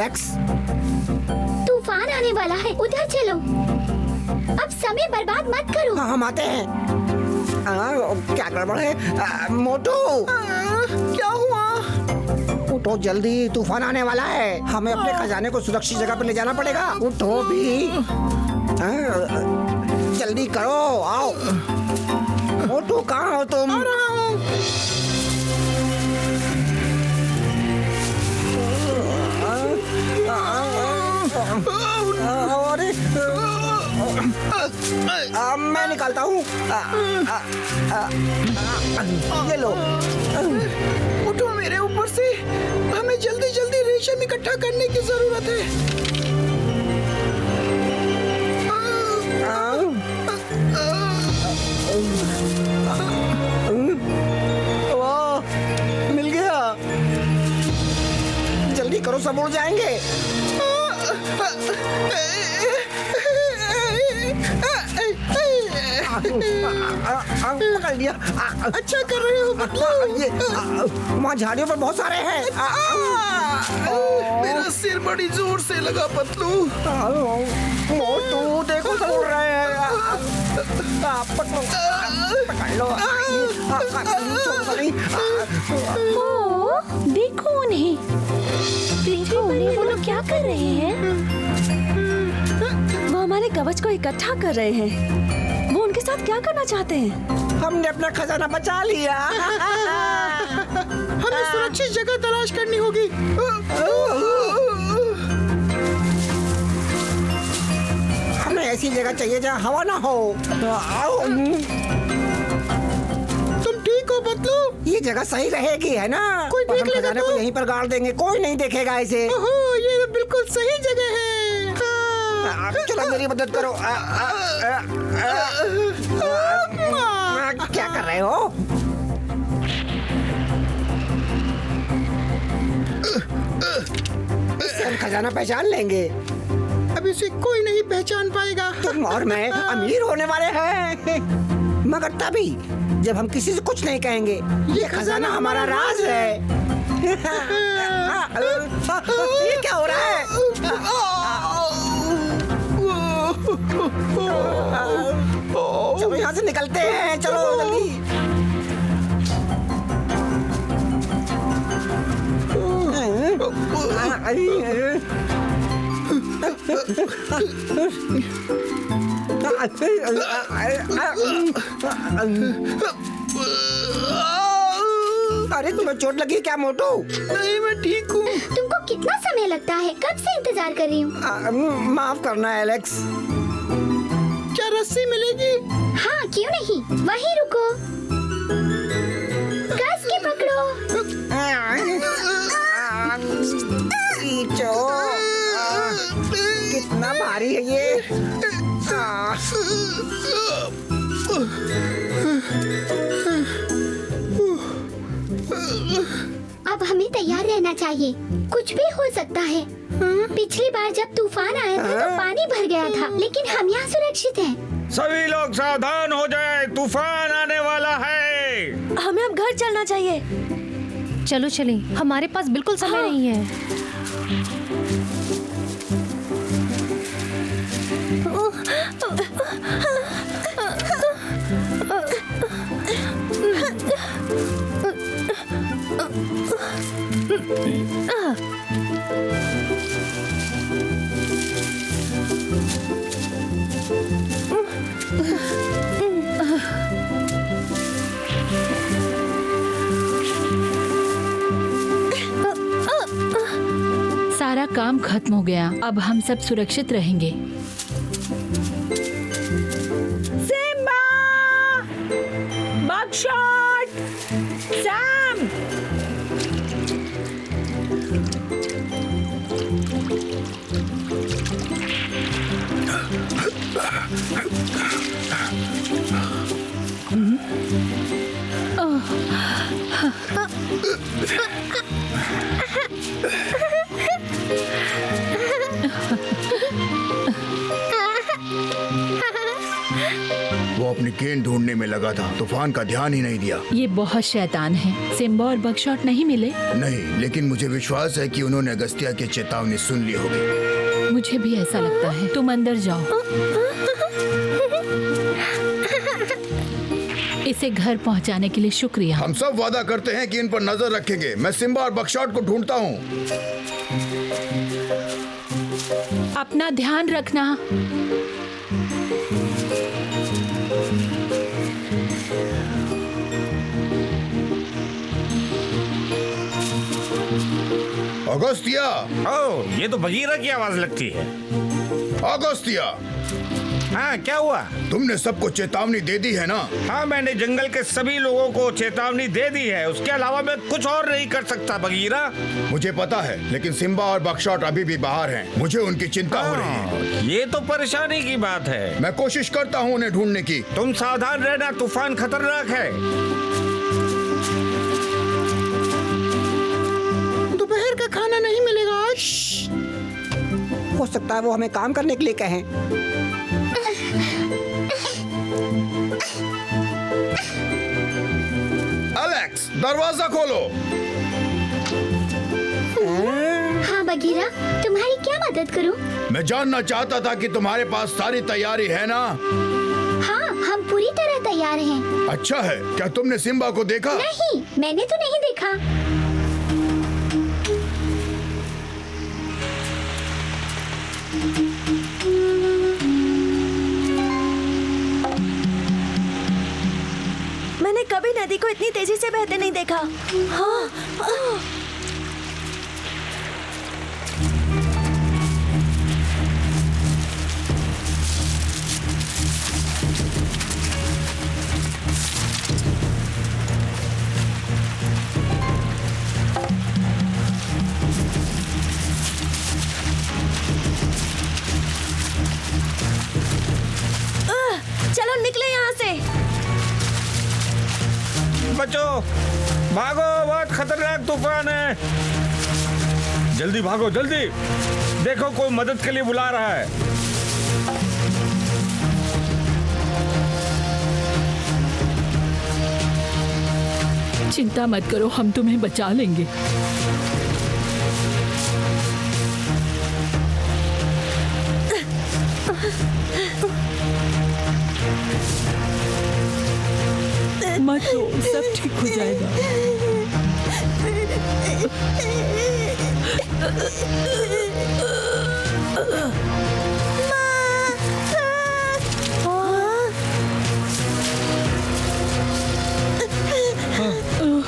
Alex. तूफान आने वाला है, उधर चलो। अब समय बर्बाद मत करो। हाँ, हम आते हैं। क्या गड़बड़ है? मोटू, क्या हुआ? उठो जल्दी, तूफान आने वाला है। हमें अपने खजाने को सुरक्षित जगह पर ले जाना पड़ेगा। उठो भी। जल्दी करो, आओ। मोटू, कहाँ हो तुम? आ रहा हूँ। अरे, मैं निकालता हूँ। ये लो। उठो मेरे ऊपर से। हमें जल्दी जल्दी रेशम इकट्ठा करने की जरूरत है। वाह, मिल गया। जल्दी करो, सब उड़ जाएंगे। पकड़ लिया। अच्छा कर रहे हो बदलू। ये वहाँ झाड़ियों पर बहुत सारे हैं। मेरा सिर बड़ी जोर से लगा पतलू। मोटू, देखो सब उड़ रहे हैं। पकड़ लो। ओह, देखो उन्हें। देखो उन्हें, वो लोग क्या कर रहे हैं? वो हमारे कवच को इकट्ठा कर रहे हैं। वो उनके साथ क्या करना चाहते हैं? हमने अपना खजाना बचा लिया। हमें सुरक्षित जगह तलाश करनी होगी। हमें ऐसी जगह चाहिए जहाँ हवा ना हो। तुम ठीक हो बदलू? ये जगह सही रहेगी, है ना? कोई और देख हम लेगा खजाने तो? को यहीं पर गाड़ देंगे, कोई नहीं देखेगा इसे। ओहो, ये बिल्कुल सही जगह है। चलो मेरी मदद करो। क्या कर रहे हो? इससे हम खजाना पहचान लेंगे। अब इसे कोई नहीं पहचान पाएगा। तुम और मैं अमीर होने वाले हैं, मगर तभी जब हम किसी से कुछ नहीं कहेंगे। ये खजाना हमारा राज है। ये क्या हो रहा है? चलो यहाँ से निकलते हैं, चलो जल्दी। अरे तुम्हें चोट लगी क्या मोटू? नहीं, मैं ठीक हूँ। तुमको कितना समय लगता है? कब से इंतजार कर रही हूँ। माफ करना एलेक्स। क्या रस्सी मिलेगी? हाँ, क्यों नहीं? वहीं रुको। कस के पकड़ो। खींचो। कितना भारी है ये। अब हमें तैयार रहना चाहिए, कुछ भी हो सकता है। पिछली बार जब तूफान आया था तो पानी भर गया था, लेकिन हम यहाँ सुरक्षित हैं। सभी लोग सावधान हो जाए, तूफान आने वाला है। हमें अब घर चलना चाहिए। चलो चलें, हमारे पास बिल्कुल समय नहीं है। सारा काम खत्म हो गया, अब हम सब सुरक्षित रहेंगे। सिम्बा! बकशॉट! सैम! वो अपनी गेंद ढूंढने में लगा था, तूफान का ध्यान ही नहीं दिया। ये बहुत शैतान है। सिम्बा और बकशॉट नहीं मिले? नहीं, लेकिन मुझे विश्वास है कि उन्होंने अगस्त्या की चेतावनी सुन ली होगी। मुझे भी ऐसा लगता है। तुम अंदर जाओ। इसे घर पहुंचाने के लिए शुक्रिया। हम सब वादा करते हैं कि इन पर नजर रखेंगे। मैं सिम्बा और बकशॉट को ढूंढता हूँ। अपना ध्यान रखना। अगस्त्या! ओह, ये तो बगीरा की आवाज लगती है। अगस्त्या! हाँ, क्या हुआ? तुमने सबको चेतावनी दे दी है ना? हाँ, मैंने जंगल के सभी लोगों को चेतावनी दे दी है। उसके अलावा मैं कुछ और नहीं कर सकता बगीरा। मुझे पता है, लेकिन सिम्बा और बकशॉट अभी भी बाहर हैं। मुझे उनकी चिंता हो रही है। ये तो परेशानी की बात है। मैं कोशिश करता हूँ उन्हें ढूंढने की। तुम सावधान रहना, तूफान खतरनाक है। दोपहर का खाना नहीं मिलेगा आज। हो सकता है वो हमें काम करने के लिए कहें। एलेक्स, दरवाजा खोलो। हाँ बगीरा, तुम्हारी क्या मदद करूं? मैं जानना चाहता था कि तुम्हारे पास सारी तैयारी है ना? हाँ, हम पूरी तरह तैयार हैं। अच्छा है। क्या तुमने सिम्बा को देखा? नहीं, मैंने तो नहीं देखा। मैंने कभी नदी को इतनी तेजी से बहते नहीं देखा। हाँ, चलो निकले यहाँ से। बचो, भागो, बहुत खतरनाक तूफान है। जल्दी भागो, जल्दी। देखो, कोई मदद के लिए बुला रहा है। चिंता मत करो, हम तुम्हें बचा लेंगे। मत रो, सब ठीक हो जाएगा।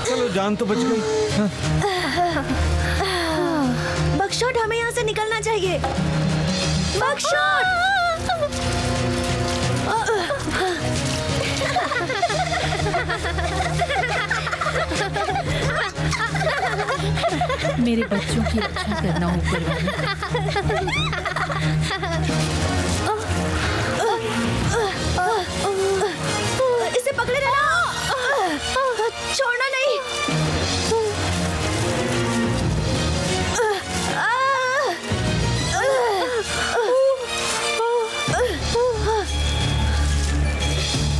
चलो, जान तो बच गई। बकशॉट, हमें यहाँ से निकलना चाहिए। बकशॉट! मेरे बच्चों की रक्षा करना ऊपर वाले। इसे पकड़े रहना, छोड़ना नहीं।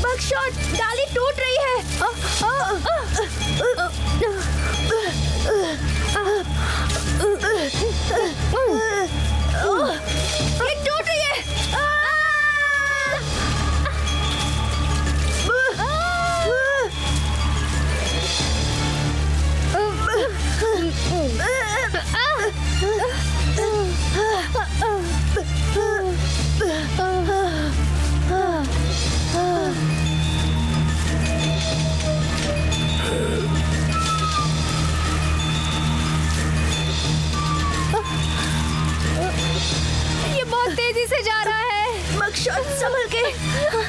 बकशॉट, डाली टूट रही है। ये टूट रही है। ये बहुत तेजी से जा रहा है। बकशॉट, संभल के।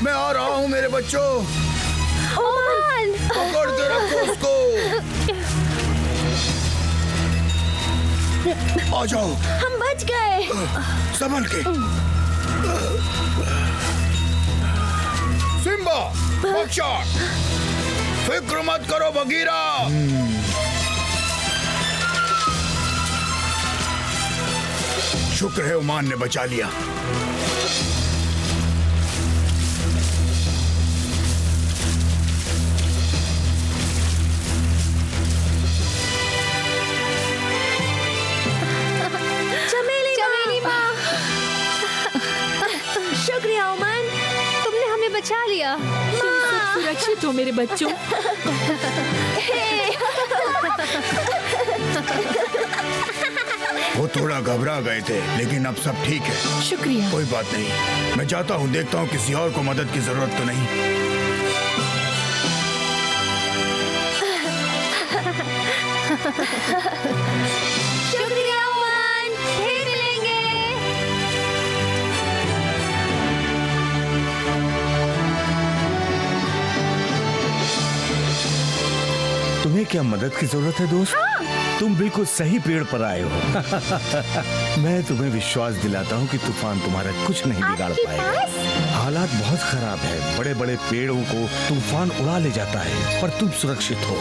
मैं आ रहा हूँ मेरे बच्चों। ओमान, पकड़ के रखो उसको। आ जाओ। हम बच गए। संभल के। सिम्बा, बकशॉट, फिक्र मत करो बगीरा। शुक्र है ओमान ने बचा लिया। हो मेरे बच्चों। वो थोड़ा घबरा गए थे, लेकिन अब सब ठीक है। शुक्रिया। कोई बात नहीं, मैं जाता हूँ, देखता हूँ किसी और को मदद की जरूरत तो नहीं। शुक्रिया उमान, फिर मिलेंगे। तुम्हें क्या मदद की जरूरत है दोस्त? तुम बिल्कुल सही पेड़ पर आए हो। मैं तुम्हें विश्वास दिलाता हूँ कि तूफान तुम्हारा कुछ नहीं बिगाड़ आपके पाएगा। हालात बहुत खराब है, बड़े बड़े पेड़ों को तूफान उड़ा ले जाता है, पर तुम सुरक्षित हो।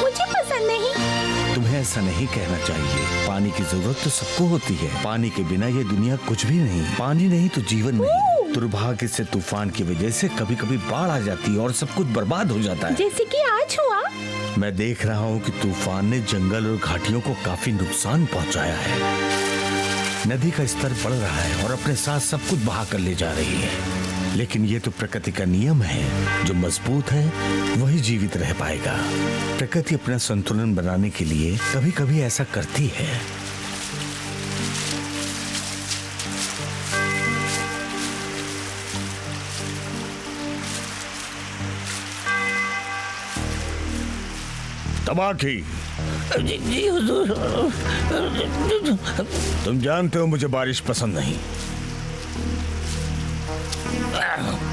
मुझे पसंद नहीं। तुम्हें ऐसा नहीं कहना चाहिए। पानी की जरूरत तो सबको होती है। पानी के बिना ये दुनिया कुछ भी नहीं। पानी नहीं तो जीवन नहीं। दुर्भाग्य से तूफान की वजह से कभी कभी बाढ़ आ जाती है और सब कुछ बर्बाद हो जाता है। जैसे कि आज हुआ। मैं देख रहा हूँ कि तूफान ने जंगल और घाटियों को काफी नुकसान पहुँचाया है। नदी का स्तर बढ़ रहा है और अपने साथ सब कुछ बहा कर ले जा रही है। लेकिन ये तो प्रकृति का नियम है। जो मजबूत है वही जीवित रह पाएगा। प्रकृति अपना संतुलन बनाने के लिए कभी कभी ऐसा करती है। तबाकी, जी हुजूर। तुम जानते हो मुझे बारिश पसंद नहीं।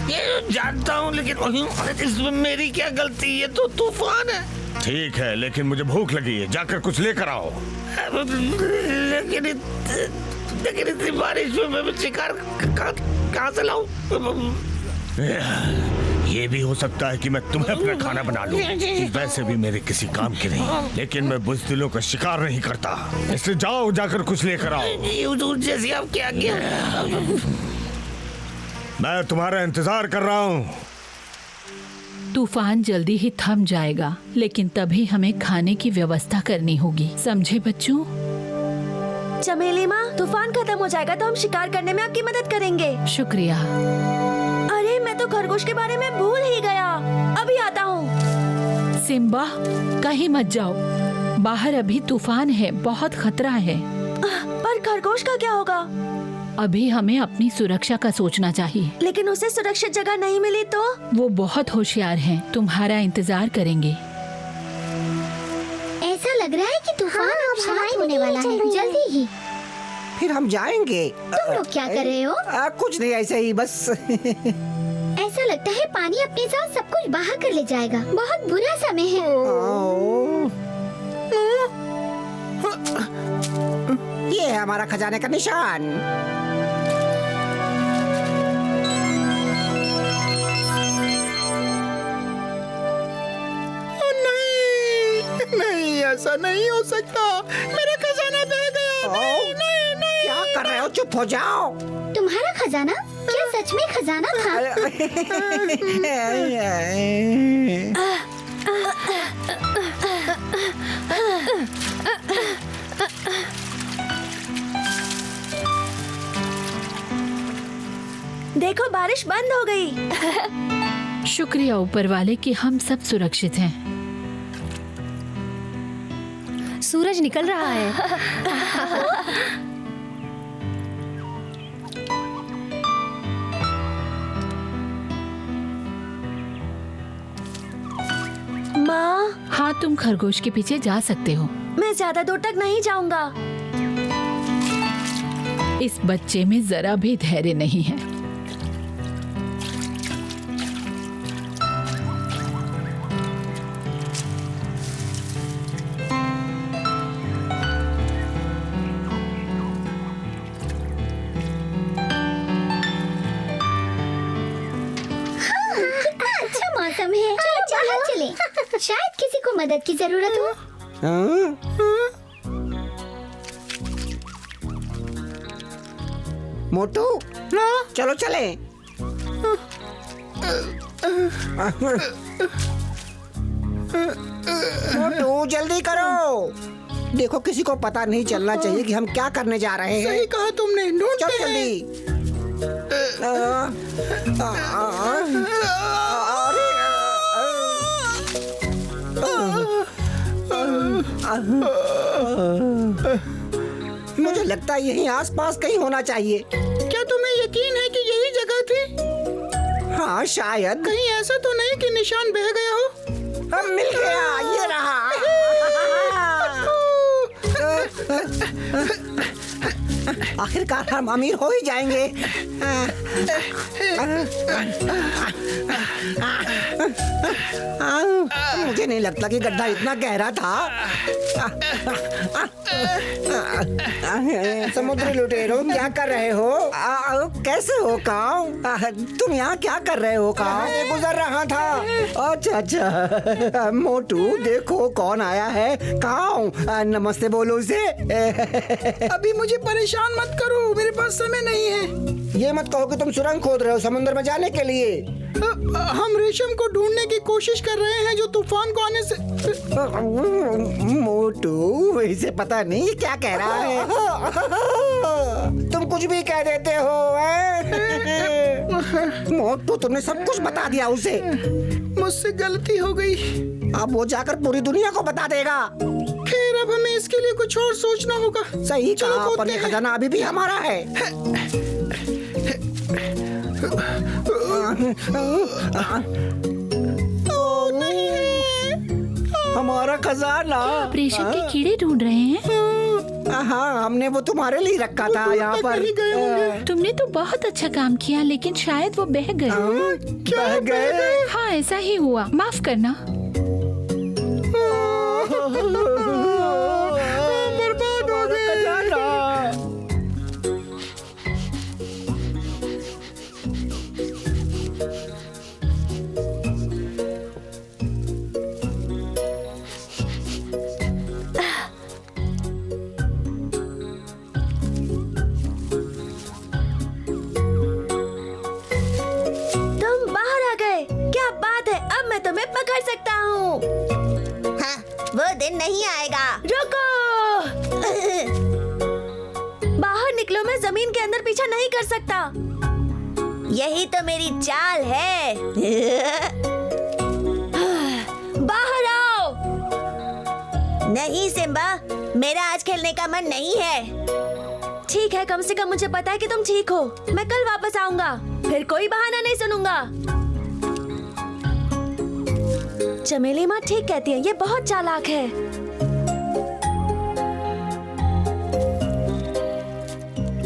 ये जानता हूँ, लेकिन इसमें मेरी क्या गलती? ये तो तूफान है। ठीक है, लेकिन मुझे भूख लगी है, जाकर कुछ लेकर आओ। लेकिन इतनी बारिश में मैं शिकार कहाँ से लाऊं? ये भी हो सकता है कि मैं तुम्हें अपना खाना बना लूं। वैसे भी मेरे किसी काम की नहीं, लेकिन मैं बुज़दिलों का शिकार नहीं करता। इसलिए जाओ, जाकर कुछ लेकर आओ। हुजूर, जैसे आपकी आज्ञा। मैं तुम्हारा इंतजार कर रहा हूँ। तूफान जल्दी ही थम जाएगा, लेकिन तभी हमें खाने की व्यवस्था करनी होगी। समझे बच्चों? चमेली माँ, तूफान खत्म हो जाएगा तो हम शिकार करने में आपकी मदद करेंगे। शुक्रिया। अरे मैं तो खरगोश के बारे में भूल ही गया। अभी आता हूँ। सिम्बा, कहीं मत जाओ। बाहर अभी तूफान है, बहुत खतरा है। पर खरगोश का क्या होगा? अभी हमें अपनी सुरक्षा का सोचना चाहिए। लेकिन उसे सुरक्षित जगह नहीं मिली तो? वो बहुत होशियार हैं, तुम्हारा इंतजार करेंगे। ऐसा लग रहा है कि तूफान अब शांत होने वाला है, जल्दी ही। फिर हम जाएंगे। तुम लोग क्या कर रहे हो? कुछ नहीं, ऐसे ही बस। ऐसा लगता है पानी अपने साथ सब कुछ बहा कर ले जाएगा। बहुत बुरा समय है। ये है हमारा खजाने का निशान। नहीं, ऐसा नहीं हो सकता। मेरा खजाना बह गया। नहीं, नहीं, नहीं। क्या कर रहे हो? चुप हो जाओ। तुम्हारा खजाना? क्या सच में खजाना था? देखो, बारिश बंद हो गई। शुक्रिया ऊपर वाले कि हम सब सुरक्षित हैं। सूरज निकल रहा है। माँ, हाँ, तुम खरगोश के पीछे जा सकते हो। मैं ज्यादा दूर तक नहीं जाऊंगा। इस बच्चे में जरा भी धैर्य नहीं है। कितना अच्छा मौसम है। चलो बाहर चलें। शायद किसी को मदद की जरूरत हो। मोटू, चलो चले। मोटू, जल्दी करो। देखो, किसी को पता नहीं चलना चाहिए कि हम क्या करने जा रहे हैं। सही कहा तुमने। ढूंढते चलो हैं। जल्दी। अरे मुझे लगता है यहीं आसपास कहीं होना चाहिए। क्या तुम्हें यकीन है कि यही जगह थी? हाँ शायद। कहीं ऐसा तो नहीं कि निशान बह गया हो? अब मिल गया, ये रहा। आखिरकार हम अमीर हो ही जाएंगे। मुझे नहीं लगता कि गड्ढा इतना गहरा था। समुद्री लुटेरों, क्या कर रहे हो? कैसे हो काऊ? तुम यहाँ क्या कर रहे हो काऊ? मैं गुजर रहा था। अच्छा अच्छा, मोटू देखो कौन आया है। काऊ नमस्ते बोलो उसे। अभी मुझे परेशान मत करो, मेरे पास समय नहीं है। ये मत कहो कि तुम सुरंग खोद रहे हो समुद्र में जाने के लिए। हम रेशम को ढूंढने की कोशिश कर रहे हैं जो तूफान को आने से। मोटू इसे पता नहीं ये क्या कह रहा है। तुम कुछ भी कह देते हो मोटू, तुमने सब कुछ बता दिया उसे। मुझसे गलती हो गई। अब वो जाकर पूरी दुनिया को बता देगा। खैर अब हमें इसके लिए कुछ और सोचना होगा। सही चलो कहा, पर खोदते ये हैं। खजाना अभी भी हमारा है। हमारा खजाना। आप रेशम के कीड़े ढूंढ रहे हैं? हाँ, हमने वो तुम्हारे लिए रखा था यहाँ पर। कहीं गए होंगे। तुमने तो बहुत अच्छा काम किया, लेकिन शायद वो बह गए। बह गए। हाँ ऐसा ही हुआ, माफ करना। बर्बाद हो गए। तुम बाहर आ गए, क्या बात है। अब मैं तुम्हें पकड़ सकता हूँ। हाँ, वो दिन नहीं आएगा। रुको। बाहर निकलो, मैं जमीन के अंदर पीछा नहीं कर सकता। यही तो मेरी चाल है। बाहर आओ। नहीं सिम्बा, मेरा आज खेलने का मन नहीं है। ठीक है, कम से कम मुझे पता है कि तुम ठीक हो। मैं कल वापस आऊंगा, फिर कोई बहाना नहीं सुनूंगा। चमेली माँ ठीक कहती है, ये बहुत चालाक है।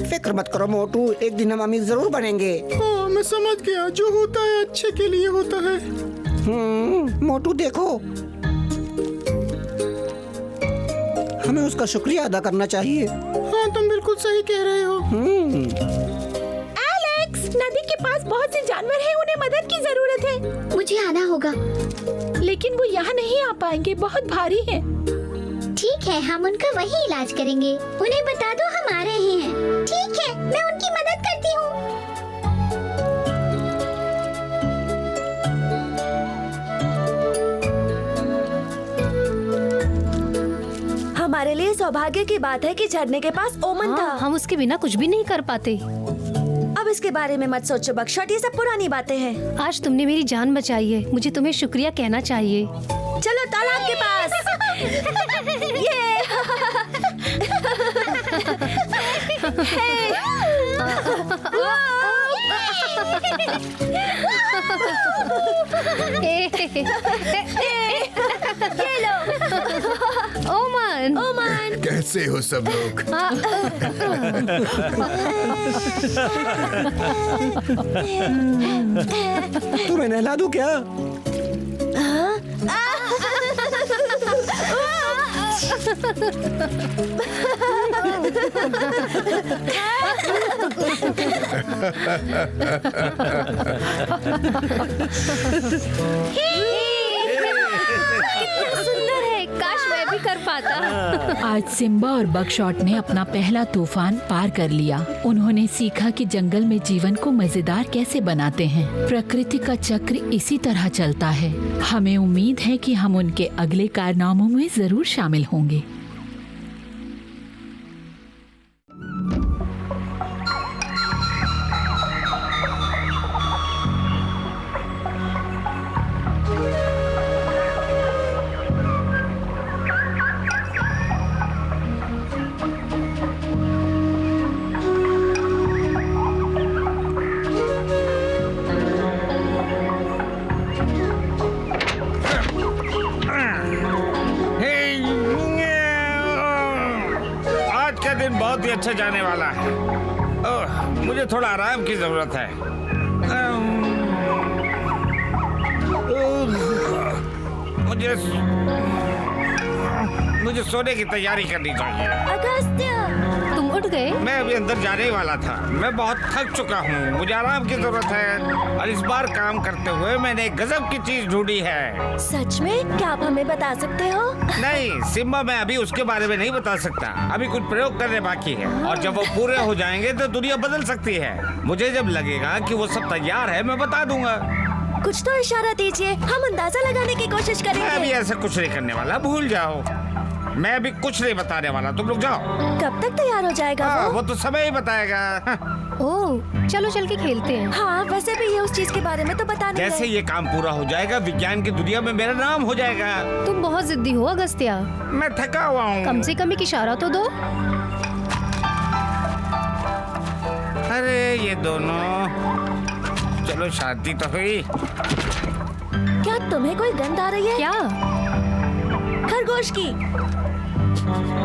फिक्र मत करो मोटू, एक दिन हम अमीर जरूर बनेंगे। हाँ, मैं समझ गया, जो होता है अच्छे के लिए होता है। मोटू देखो, हमें उसका शुक्रिया अदा करना चाहिए। हाँ, तुम बिल्कुल सही कह रहे हो। एलेक्स, नदी के पास बहुत से जानवर हैं, उन्हें मदद की जरूरत है। मुझे आना होगा। लेकिन वो यहाँ नहीं आ पाएंगे, बहुत भारी है। ठीक है, हम उनका वही इलाज करेंगे। उन्हें बता दो हम आ रहे हैं। ठीक है, मैं उनकी मदद करती हूँ। हमारे लिए सौभाग्य की बात है कि झरने के पास ओमन था। हाँ, हम उसके बिना कुछ भी नहीं कर पाते। अब इसके बारे में मत सोचो बकशॉट, ये सब पुरानी बातें हैं। आज तुमने मेरी जान बचाई है, मुझे तुम्हें शुक्रिया कहना चाहिए। चलो तालाब के पास। ये ये लो। ओमन, ओमन, कैसे हो सब लोग? तुम्हें नहला दूं क्या? कितना सुंदर है, काश मैं भी कर पाता। आज सिम्बा और बकशॉट ने अपना पहला तूफान पार कर लिया। उन्होंने सीखा कि जंगल में जीवन को मजेदार कैसे बनाते हैं। प्रकृति का चक्र इसी तरह चलता है। हमें उम्मीद है कि हम उनके अगले कारनामों में जरूर शामिल होंगे। दिन बहुत ही अच्छा जाने वाला है। ओह, मुझे थोड़ा आराम की जरूरत है। मुझे सोने की तैयारी करनी चाहिए। अगस्त्य, तुम उठ गए? मैं अभी अंदर जाने ही वाला था। मैं बहुत थक चुका हूँ, मुझे आराम की जरूरत है। और इस बार काम करते हुए मैंने एक गजब की चीज ढूंढी है। सच में? क्या आप हमें बता सकते हो? नहीं सिम्बा, मैं अभी उसके बारे में नहीं बता सकता। अभी कुछ प्रयोग करने बाकी है और जब वो पूरे हो जाएंगे तो दुनिया बदल सकती है। मुझे जब लगेगा कि वो सब तैयार है मैं बता दूंगा। कुछ तो इशारा दीजिए, हम अंदाजा लगाने की कोशिश मैं अभी करेंगे। ऐसा कुछ नहीं करने वाला, भूल जाओ। मैं अभी कुछ नहीं बताने वाला, तुम लोग जाओ। कब तक तैयार हो जाएगा वो तो समय ही बताएगा। ओह, चलो चल के खेलते हैं। हाँ, वैसे भी ये उस चीज के बारे में तो बता नहीं जैसे रहे। ये काम पूरा हो जाएगा विज्ञान की दुनिया में मेरा नाम हो जाएगा। तुम बहुत जिद्दी हो अगस्त्या। मैं थका हुआ हूँ। कम से कम एक इशारा तो दो। अरे ये दोनों, चलो शादी तो हुई। क्या तुम्हें कोई गंध आ रही है? क्या? खरगोश की।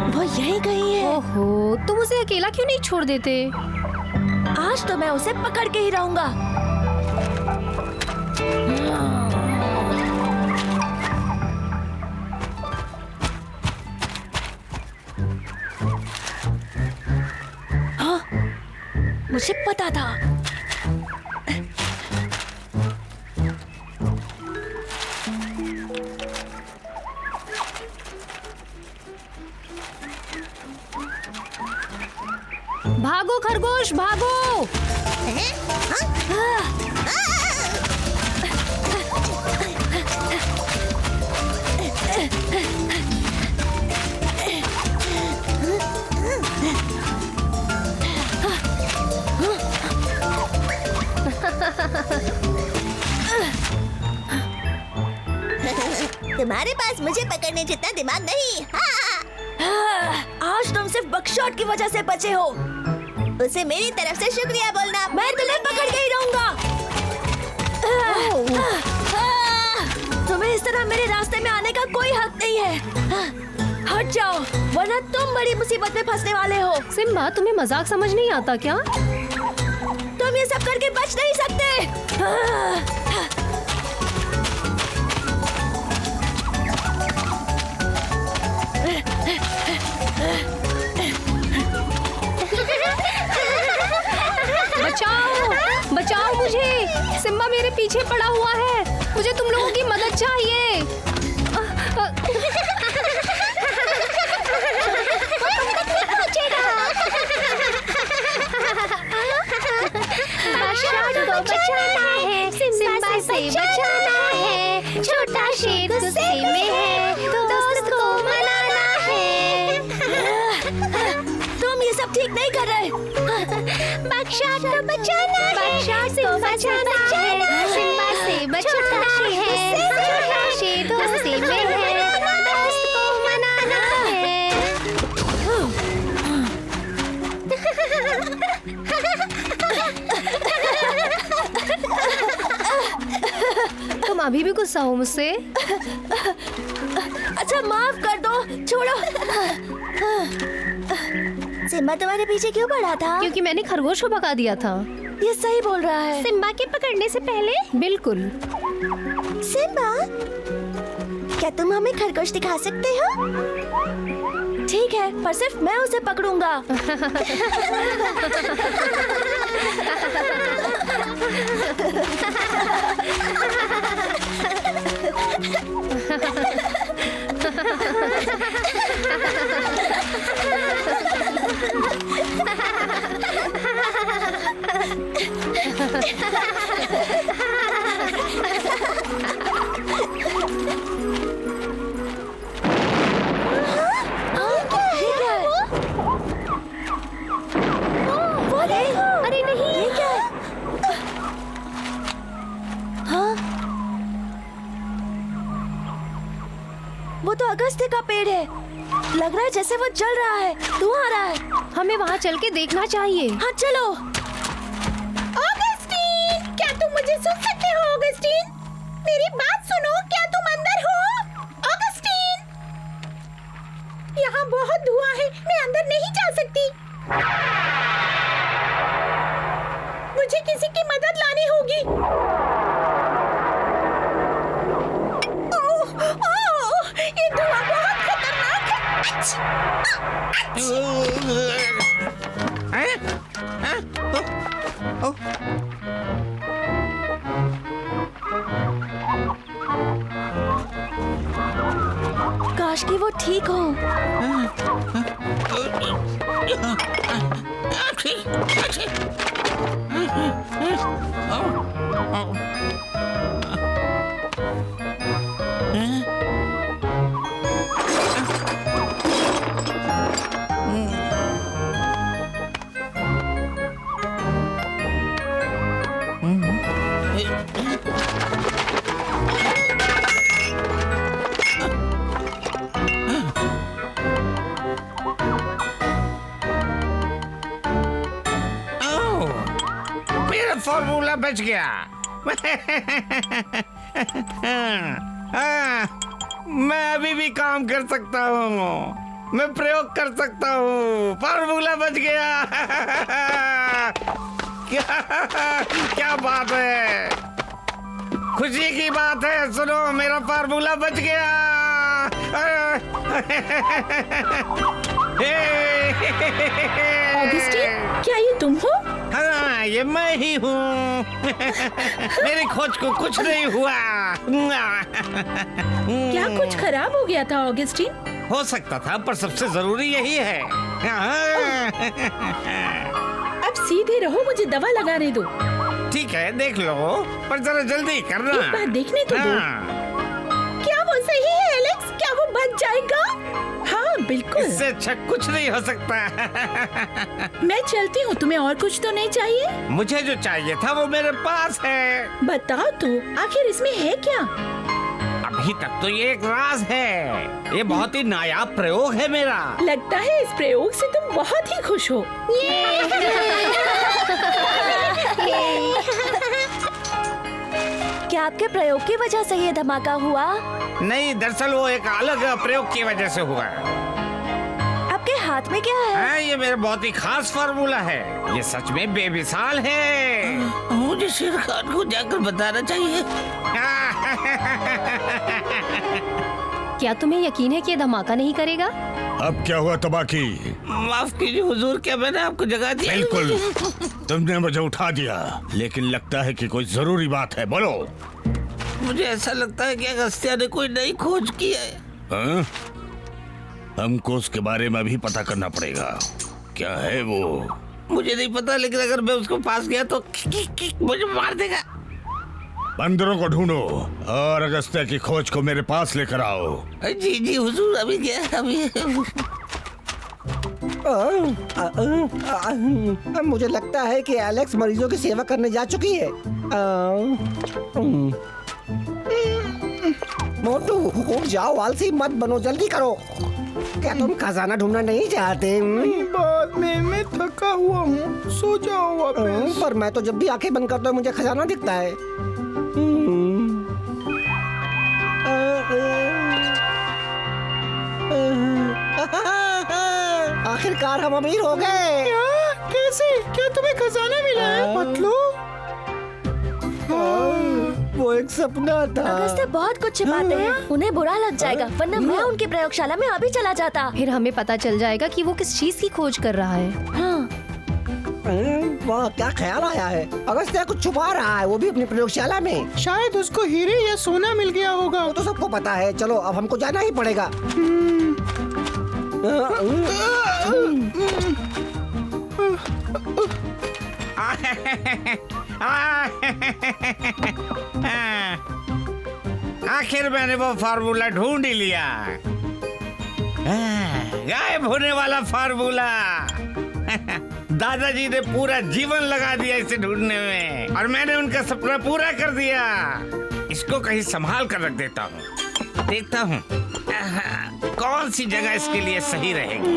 वो यहीं कहीं है। ओहो, तुम उसे अकेला क्यों नहीं छोड़ देते? आज तो मैं उसे पकड़ के ही रहूंगा। हाँ, मुझे पता था। भागो खरगोश, भागो। तुम्हारे पास मुझे पकड़ने जितना दिमाग नहीं। आज तुम सिर्फ बकशॉट की वजह से बचे हो। उसे मेरी तरफ से शुक्रिया बोलना। मैं तुम्हें पकड़ के ही रहूंगा। तुम्हें इस तरह मेरे रास्ते में आने का कोई हक नहीं है। हट जाओ, वरना तुम बड़ी मुसीबत में फंसने वाले हो। सिम्बा, तुम्हें मजाक समझ नहीं आता क्या? तुम ये सब करके बच नहीं सकते। बचाओ, बचाओ मुझे। सिम्बा मेरे पीछे पड़ा हुआ है। मुझे तुम लोगों की मदद चाहिए। बकशॉट को बचाना है, सिम्बा से बचाना है। छोटा शेर गुस्से में है, दोस्त को मनाना है। तुम ये सब ठीक नहीं कर रहे। बकशॉट को बचाना है, बकशॉट को बचाना है। सिम्बा से बचाना है। छोटा शेर गुस्से में है, दोस्त को मनाना है। तुम अभी भी गुस्सा हो मुझसे? अच्छा माफ कर दो, छोड़ो। सिम्बा तुम्हारे पीछे क्यों पड़ा था? क्योंकि मैंने खरगोश को भगा दिया था। ये सही बोल रहा है। सिम्बा के पकड़ने से पहले? बिल्कुल। सिम्बा, क्या तुम हमें खरगोश दिखा सकते हो? ठीक है, पर सिर्फ मैं उसे पकड़ूंगा। अरे नहीं, ये क्या है? हाँ? वो तो अगस्त्य का पेड़ है। लग रहा है जैसे वो जल रहा है, धुआं आ रहा है। हमें वहाँ चल के देखना चाहिए। हाँ चलो। ऑगस्टीन, क्या तुम मुझे सुन सकते हो? ऑगस्टीन, मेरी बात सुनो। क्या तुम अंदर हो? ऑगस्टीन, यहाँ बहुत धुआं है, मैं अंदर नहीं जा सकती। मुझे किसी की मदद लानी होगी। ओह, ये धुआं बहुत खतरनाक है। काश कि वो ठीक हो। फार्मूला बच गया। मैं अभी भी काम कर सकता हूँ, मैं प्रयोग कर सकता हूँ। फार्मूला बच गया। क्या बात है, खुशी की बात है। सुनो, मेरा फार्मूला बच गया। ऑगस्टीन, क्या ये तुम हो? हाँ, ये मैं ही हूँ। मेरी खोज को कुछ नहीं हुआ। क्या कुछ खराब हो गया था ऑगस्टीन? हो सकता था, पर सबसे जरूरी यही है। अब सीधे रहो, मुझे दवा लगाने दो। ठीक है, देख लो, पर जरा जल्दी करना। एक बार देखने तो दो। क्या वो सही है एलेक्स? क्या वो बच जाएगा? हाँ बिल्कुल। इससे अच्छा कुछ नहीं हो सकता। मैं चलती हूँ, तुम्हें और कुछ तो नहीं चाहिए? मुझे जो चाहिए था वो मेरे पास है। बताओ तो, आखिर इसमें है क्या? अभी तक तो ये एक राज है। ये बहुत ही नायाब प्रयोग है मेरा। लगता है इस प्रयोग से तुम बहुत ही खुश हो। क्या आपके प्रयोग की वजह से ये धमाका हुआ? नहीं, दरअसल वो एक अलग प्रयोग की वजह से हुआ। आपके हाथ में क्या है? ये मेरा बहुत ही खास फार्मूला है। ये सच में बेमिसाल है। मुझे शेर खान को जाकर बताना चाहिए। क्या तुम्हें यकीन है कि ये धमाका नहीं करेगा? अब क्या हुआ तबाकी? माफ कीजिए हुजूर, क्या मैंने आपको जगा दिया? बिल्कुल, तुमने मुझे उठा दिया, लेकिन लगता है कि कोई जरूरी बात है। बोलो। मुझे ऐसा लगता है कि अगस्त्या ने कोई नई खोज की है। हाँ? हमको उसके बारे में भी पता करना पड़ेगा। क्या है वो? मुझे नहीं पता, लेकिन अगर मैं उसको पास गया तो मुझे मार देगा। बंदरों को ढूंढो और अगस्त्या की खोज को मेरे पास लेकर आओ। जी जी हुजूर, अभी गया अभी। मुझे लगता है कि एलेक्स मरीजों की सेवा करने जा चुकी है। मोटू, उठ जाओ, आलसी मत बनो, जल्दी करो। क्या तुम खजाना ढूंढना नहीं चाहते? बाद में मैं थका हुआ हूँ, सो जाओ वापस। पर मैं तो जब भी आंखें बंद करता हूँ मुझे खजाना दिखता है। आखिरकार हम अमीर हो गए। कैसे? क्या तुम्हें खजाना मिला है पतलू? वो एक सपना था। अगस्त्या बहुत कुछ छिपाते हैं, उन्हें बुरा लग जाएगा, वरना मैं उनकी प्रयोगशाला में अभी चला जाता। फिर हमें पता चल जाएगा कि वो किस चीज की खोज कर रहा है। हाँ। वाह, क्या ख्याल आया है। अगस्त्या कुछ छुपा रहा है, वो भी अपनी प्रयोगशाला में। शायद उसको हीरे या सोना मिल गया होगा। वो तो सबको पता है। चलो, अब हमको जाना ही पड़ेगा। आखिर मैंने वो फार्मूला ढूंढ ही लिया। गायब होने वाला फार्मूला। दादाजी ने पूरा जीवन लगा दिया इसे ढूंढने में, और मैंने उनका सपना पूरा कर दिया। इसको कहीं संभाल कर रख देता हूँ। देखता हूँ कौन सी जगह इसके लिए सही रहेगी।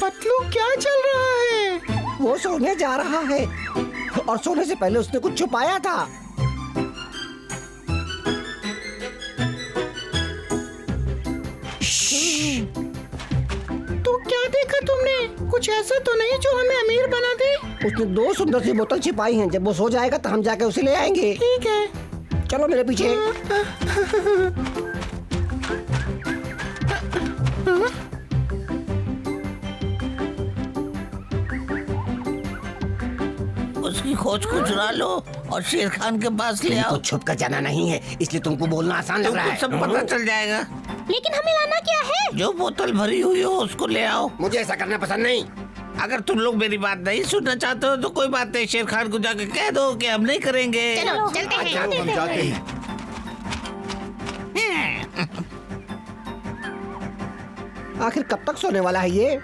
पतलू, क्या चल रहा है? वो सोने जा रहा है, और सोने से पहले उसने कुछ छुपाया था। देखा तुमने? कुछ ऐसा तो नहीं जो हमें अमीर बना दे? उसने 2 सुंदर सी बोतल छिपाई हैं। जब वो सो जाएगा तो हम जाके उसे ले आएंगे। ठीक है, चलो मेरे पीछे। उसकी खोज को चुरा लो और शेर खान के पास ले आओ। छुप कर जाना नहीं है, इसलिए तुमको बोलना आसान लग रहा है। सब पता चल जाएगा। लेकिन हमें लाना क्या है? जो बोतल भरी हुई हो उसको ले आओ। मुझे ऐसा करना पसंद नहीं। अगर तुम लोग मेरी बात नहीं सुनना चाहते हो तो कोई बात नहीं, शेर खान को जाके कह दो कि हम नहीं करेंगे। चलो चलते हैं। हम जाते हैं। आखिर कब तक सोने वाला है ये?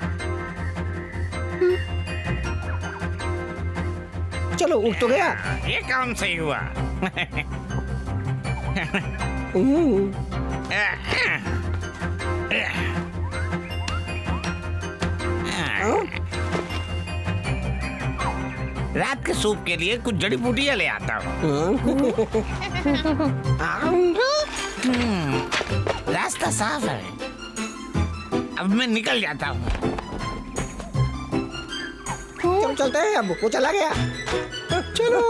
चलो उठ तो गया। ये काम सही हुआ। रात के सूप के लिए कुछ जड़ी बूटियां ले आता हूँ। रास्ता साफ है, अब मैं निकल जाता हूँ। चल चलते हैं, अब वो चला गया। चलो।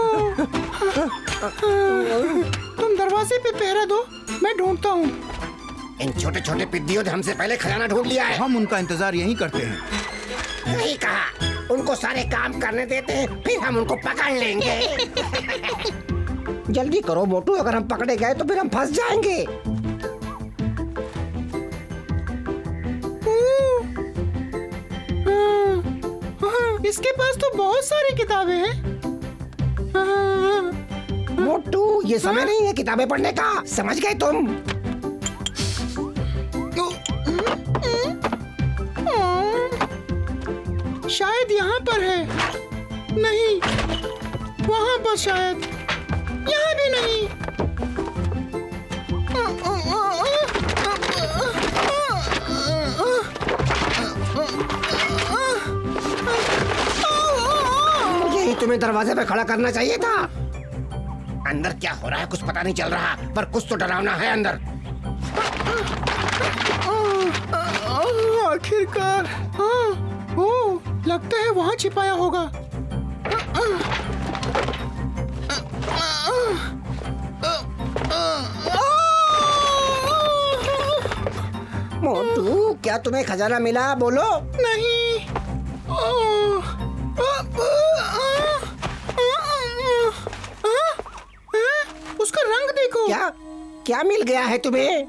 तुम दरवाजे पे पहरा दो, मैं ढूंढता हूँ। इन छोटे छोटे पिद्दियों ने हमसे पहले खजाना ढूंढ लिया है। हम उनका इंतजार यहीं करते हैं। नहीं कहा, उनको सारे काम करने देते हैं, फिर हम उनको पकड़ लेंगे। जल्दी करो मोटू, अगर हम पकड़े गए तो फिर हम फंस जाएंगे। इसके पास तो बहुत सारी किताबें हैं। मोटू, ये समय नहीं है किताबें पढ़ने का, समझ गए तुम? शायद यहाँ पर है। नहीं, वहाँ पर शायद। यहाँ भी नहीं। यही तुम्हें दरवाजे पे खड़ा करना चाहिए था। अंदर क्या हो रहा है कुछ पता नहीं चल रहा, पर कुछ तो डरावना है अंदर। आखिरकार, लगता है वहाँ छिपाया होगा। मोटू, क्या तुम्हें खजाना मिला? बोलो। नहीं। उसका रंग देखो। क्या क्या मिल गया है तुम्हें?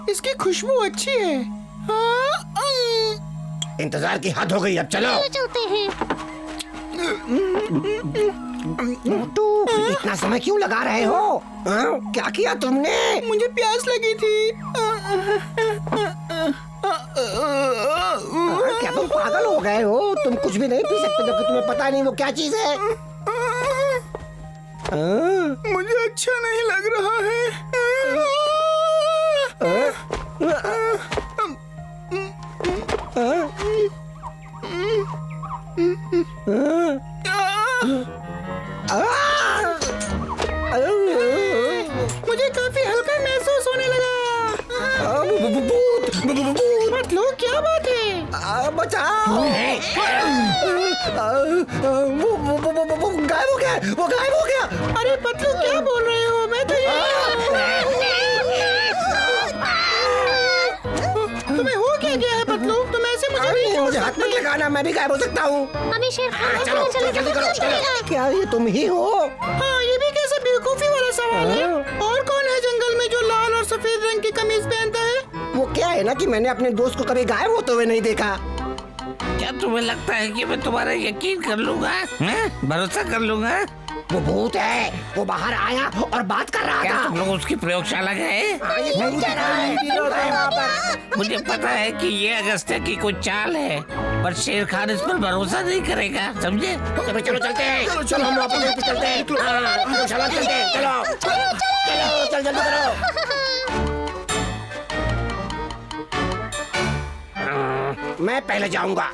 इसकी खुशबू अच्छी है। इंतजार की हद हो गई, अब चलो। चलते हैं। मोटू, इतना समय क्यों लगा रहे हो? क्या किया तुमने? मुझे प्यास लगी थी। क्या तुम पागल हो गए हो? तुम कुछ भी नहीं पी सकते जबकि तुम्हें पता नहीं वो क्या चीज है। मुझे अच्छा नहीं लग रहा है। मुझे काफी हल्का महसूस होने लगा। मत लो, क्या बात है? बचाओ! वो गायब हो गया, वो गायब हो गया। अरे पतलू, क्या बोल रहे हो? मैं तो तुम्हें हो क्या गया है पतलू? तुम ऐसे मुझे हाथ मत लगाना, मैं भी गायब हो सकता हूँ। हमें शेर खान चलो जल्दी करो, चलो। क्या ये तुम ही हो? हाँ, ये भी कैसे बेवकूफी वाला सवाल है। और कौन है जंगल में जो लाल और सफेद रंग की कमीज पहनता है? वो क्या है ना कि मैंने अपने दोस्त को कभी गायब होते हुए नहीं देखा। क्या तुम्हें लगता है कि मैं तुम्हारा यकीन कर लूंगा? भरोसा कर लूंगा? वो भूत है, वो बाहर आया और बात कर रहा क्या था। तुम लोग उसकी प्रयोगशाला गए? ये कह रहा है। मुझे पता है कि ये अगस्त्य की कोई चाल है, पर शेर खान इस पर भरोसा नहीं करेगा, समझे? चलो चलते हैं, चलो हम वापस चलते हैं। प्रयोगशाला चलते हैं, चलो चलो, चल जल्दी करो। मैं पहले जाऊंगा।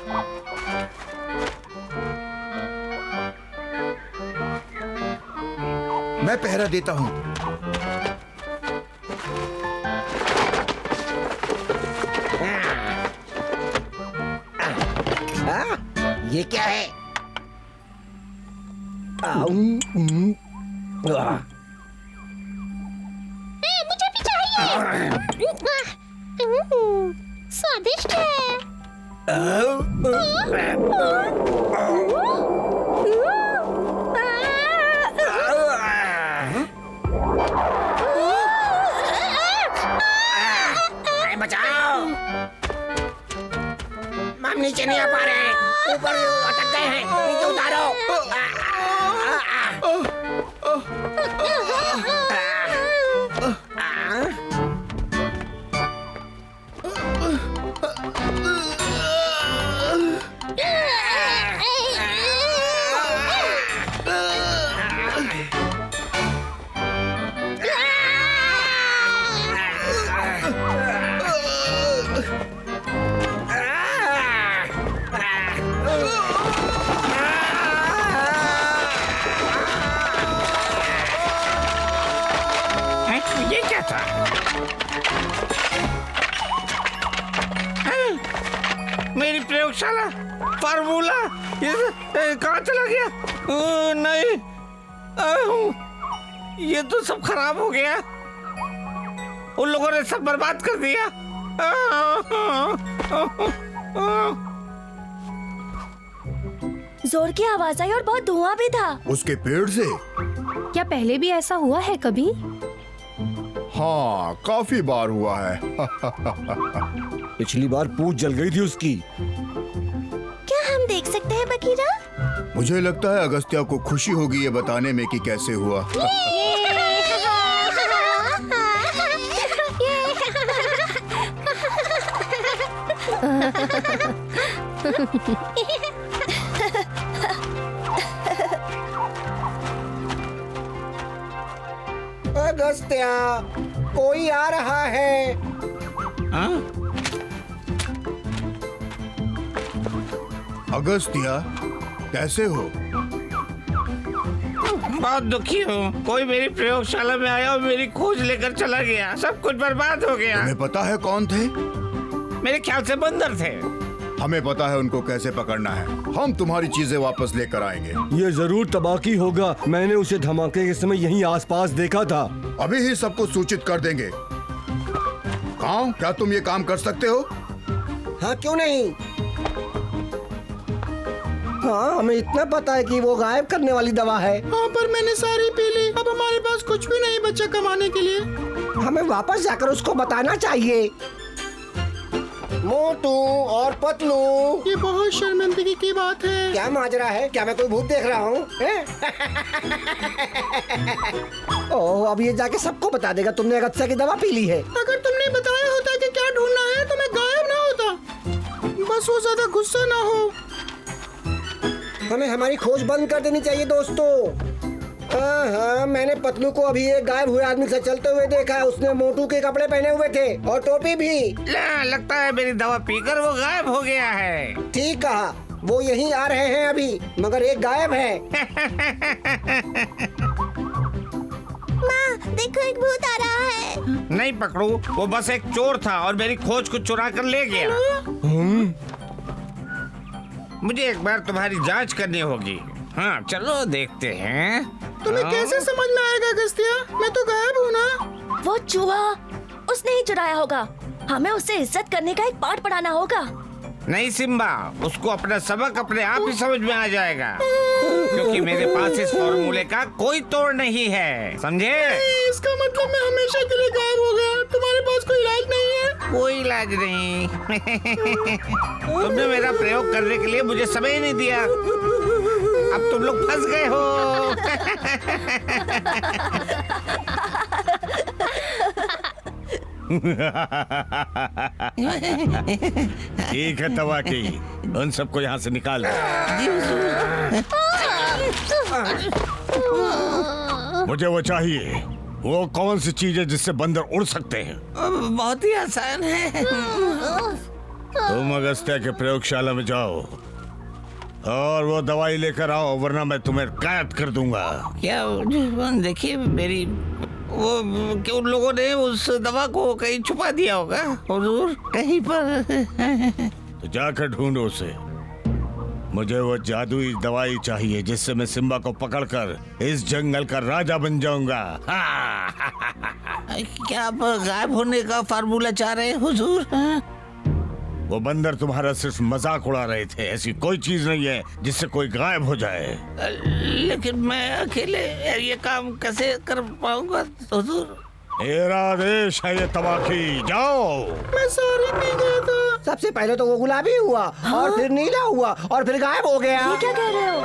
मैं पहरा देता हूँ। ये क्या है? मुझे भी चाहिए। स्वादिष्ट है। बचाओ! हम नीचे नहीं आ पा रहे हैं, ऊपर अटक गए हैं, नीचे उतारो। ये क्या था? मेरी प्रयोगशाला, फार्मूला, ये कहाँ चला गया? नहीं, ये तो सब खराब हो गया। उन लोगों ने सब बर्बाद कर दिया। जोर की आवाज आई और बहुत धुआं भी था। उसके पेड़ से? क्या पहले भी ऐसा हुआ है कभी? हाँ, काफी बार हुआ है। पिछली बार पूंछ जल गई थी उसकी। क्या हम देख सकते हैं बकीरा? मुझे लगता है अगस्त्या को खुशी होगी ये बताने में कि कैसे हुआ। अगस्त्या, कोई आ रहा है। अगस्त्या, कैसे हो? बहुत दुखी हूँ। कोई मेरी प्रयोगशाला में आया और मेरी खोज लेकर चला गया। सब कुछ बर्बाद हो गया। तुम्हें पता है कौन थे? मेरे ख्याल से बंदर थे। हमें पता है उनको कैसे पकड़ना है। हम तुम्हारी चीजें वापस लेकर आएंगे। ये जरूर तबाकी होगा। मैंने उसे धमाके के समय यहीं आसपास देखा था। अभी ही सबको सूचित कर देंगे। काऊ, क्या तुम ये काम कर सकते हो? हाँ, क्यों नहीं। हाँ, हमें इतना पता है कि वो गायब करने वाली दवा है। हाँ, पर मैंने सारी पी ली। अब हमारे पास कुछ भी नहीं बचा कमाने के लिए। हमें वापस जाकर उसको बताना चाहिए। मोटू और पतलू, ये बहुत शर्मिंदगी की बात है। क्या माजरा है? क्या मैं कोई भूत देख रहा हूँ? ओह, अब ये जाके सबको बता देगा तुमने अगस्त्या की दवा पी ली है। अगर तुमने बताया होता कि क्या ढूंढना है तो मैं गायब ना होता। बस वो ज्यादा गुस्सा ना हो। हमें हमारी खोज बंद कर देनी चाहिए दोस्तों। हाँ, मैंने पतलू को अभी एक गायब हुए आदमी से चलते हुए देखा है। उसने मोटू के कपड़े पहने हुए थे और टोपी भी। लगता है मेरी दवा पीकर वो गायब हो गया है। ठीक कहा, वो यहीं आ रहे हैं अभी, मगर एक गायब है। माँ, देखो एक भूत आ रहा है। नहीं पकड़ू, वो बस एक चोर था और मेरी खोज को चुरा कर ले गया। मुझे एक बार तुम्हारी जांच करनी होगी। हाँ, चलो देखते हैं। तुम्हें कैसे समझ में आएगा अगस्त्या? मैं तो गायब हूँ ना। वो चूहा उसने ही चुराया होगा। हमें उससे इज्जत करने का एक पाठ पढ़ाना होगा। नहीं सिम्बा, उसको अपना सबक अपने आप ही समझ में आ जाएगा, क्योंकि मेरे पास इस फॉर्मूले का कोई तोड़ नहीं है, समझे? इसका मतलब मैं हमेशा के लिए गायब हो गया। तुम्हारे पास कोई इलाज नहीं है? कोई इलाज नहीं। तुमने मेरा प्रयोग करने के लिए मुझे समय नहीं दिया। अब तुम लोग फंस गए हो। ठीक है तवाकी, उन सबको यहाँ से निकाल दो। मुझे वो चाहिए। वो कौन सी चीज है जिससे बंदर उड़ सकते हैं? बहुत ही आसान है। तुम अगस्त्या के प्रयोगशाला में जाओ और वो दवाई लेकर आओ, वरना मैं तुम्हें कैद कर दूंगा। क्या? देखिए, मेरी वो कि उन लोगों ने उस दवा को कहीं छुपा दिया होगा हुजूर, कहीं पर। तो जाकर ढूंढो उसे। मुझे वो जादुई दवाई चाहिए जिससे मैं सिम्बा को पकड़कर इस जंगल का राजा बन जाऊंगा। क्या आप गायब होने का फार्मूला चाह रहे हैं हुजूर? वो बंदर तुम्हारा सिर्फ मजाक उड़ा रहे थे। ऐसी कोई चीज नहीं है जिससे कोई गायब हो जाए। लेकिन मैं अकेले ये काम कैसे कर पाऊंगा हुजूर? मेरा आदेश है ये तबाखी, जाओ। मैं सारी पी गया था। सबसे पहले तो वो गुलाबी हुआ, और फिर नीला हुआ, और फिर गायब हो गया। ये क्या कह रहे हो?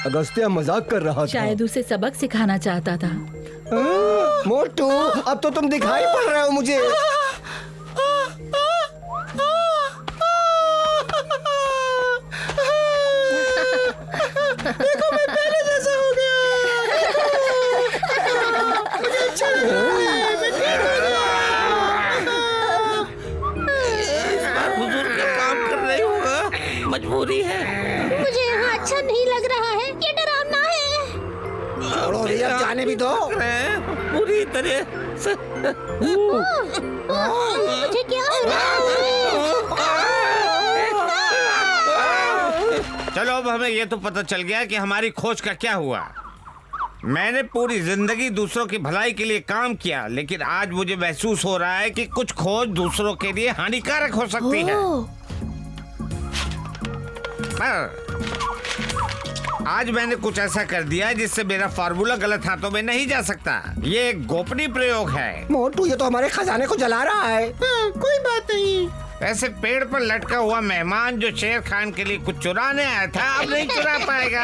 अगस्त्या मजाक कर रहा था। शायद उसे सबक सिखाना चाहता था। मोटू, अब तो तुम दिखाई पड़ रहे हो मुझे। देखो मैं पहले जैसा हो गया। मुझे अच्छा लग रहा है, मैं ठीक हो गया। इस बार हुजूर का काम कर रही होगा, मजबूरी है। मुझे यहाँ अच्छा नहीं लग रहा है, ये डरावना है। छोड़ो रे, अब जाने भी दो। पूरी तरह से। मुझे क्या हो रहा है? चलो अब हमें ये तो पता चल गया कि हमारी खोज का क्या हुआ। मैंने पूरी जिंदगी दूसरों की भलाई के लिए काम किया, लेकिन आज मुझे महसूस हो रहा है कि कुछ खोज दूसरों के लिए हानिकारक हो सकती है। आज मैंने कुछ ऐसा कर दिया जिससे मेरा फार्मूला गलत हाथों में नहीं जा सकता। ये एक गोपनीय प्रयोग है। मोटू, ये तो हमारे खजाने को जला रहा है। कोई बात नहीं। ऐसे पेड़ पर लटका हुआ मेहमान जो शेर खान के लिए कुछ चुराने आया था, अब नहीं चुरा पाएगा।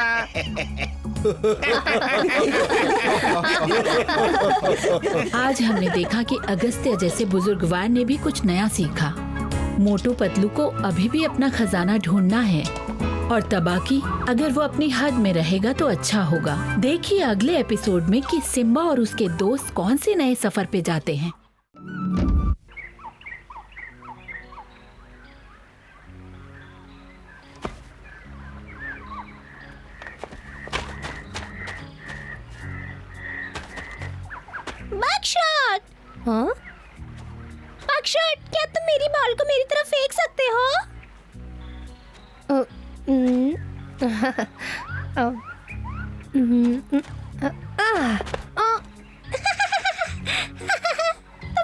आज हमने देखा कि अगस्त्य जैसे बुजुर्गवार ने भी कुछ नया सीखा। मोटू पतलू को अभी भी अपना खजाना ढूंढना है, और तबाकी अगर वो अपनी हद में रहेगा तो अच्छा होगा। देखिए अगले एपिसोड में कि सिम्बा और उसके दोस्त कौन से नए सफर पे जाते हैं। बकशॉट! हाँ? बकशॉट, क्या तुम मेरी बॉल को मेरी तरफ फेंक सकते हो? तुम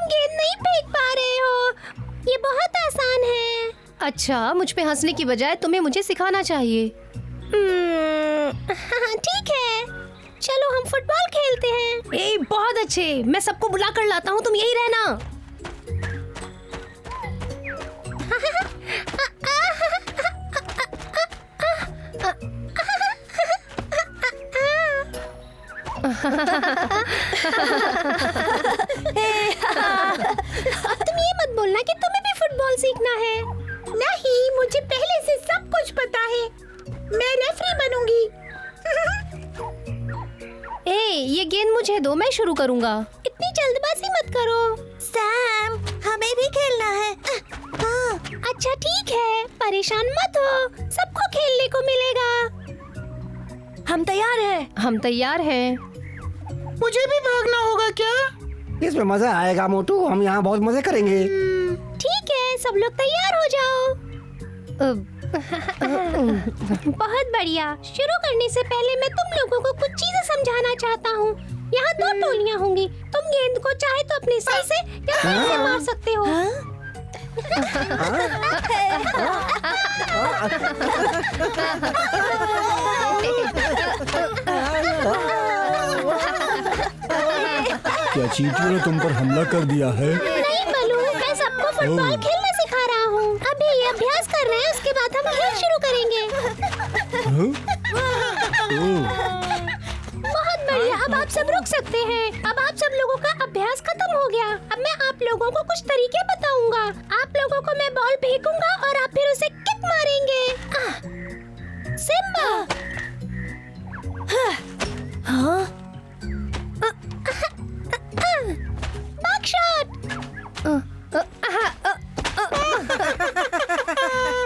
गेंद नहीं फेंक पा रहे हो। ये बहुत आसान है। अच्छा, मुझ पे हंसने की बजाय तुम्हें मुझे सिखाना चाहिए। ठीक है, चलो हम फुटबॉल खेलते हैं। ए, बहुत अच्छे। मैं सबको बुला कर लाता हूँ, तुम यही रहना। अब तुम ये मत बोलना कि तुम्हें भी फुटबॉल सीखना है। नहीं, मुझे पहले से सब कुछ पता है। मैं रेफरी बनूंगी। ए, ये गेंद मुझे दो, मैं शुरू करूँगा। इतनी जल्दबाजी मत करो। सैम, हमें भी खेलना है। अच्छा ठीक है, परेशान मत हो, सबको खेलने को मिलेगा। हम तैयार हैं। हम तैयार हैं। मुझे भी भागना होगा क्या? इसमें मजा आएगा मोटू, हम यहाँ बहुत मजे करेंगे। ठीक है, सब लोग तैयार हो जाओ। बहुत बढ़िया। शुरू करने से पहले मैं तुम लोगों को कुछ चीजें समझाना चाहता हूँ। यहाँ दो टोलियाँ होंगी। तुम गेंद को चाहे तो अपने सर से या पैर से मार सकते हो। क्या चींटियों ने तुम पर हमला कर दिया है? नहीं बलू, मैं सबको फुटबॉल खेलना सिखा रहा हूँ। अभी ये अभ्यास कर रहे हैं, उसके बाद हम खेल शुरू करेंगे। बहुत बढ़िया, अब आप सब रुक सकते हैं। अब आप सब लोगों का अभ्यास खत्म हो गया। अब मैं आप लोगों को कुछ तरीके बताऊंगा। आप लोगों को मैं बॉल फेंकूंगा और आप फिर उसे किक मारेंगे। सिम्बा! हाँ? बकशॉट!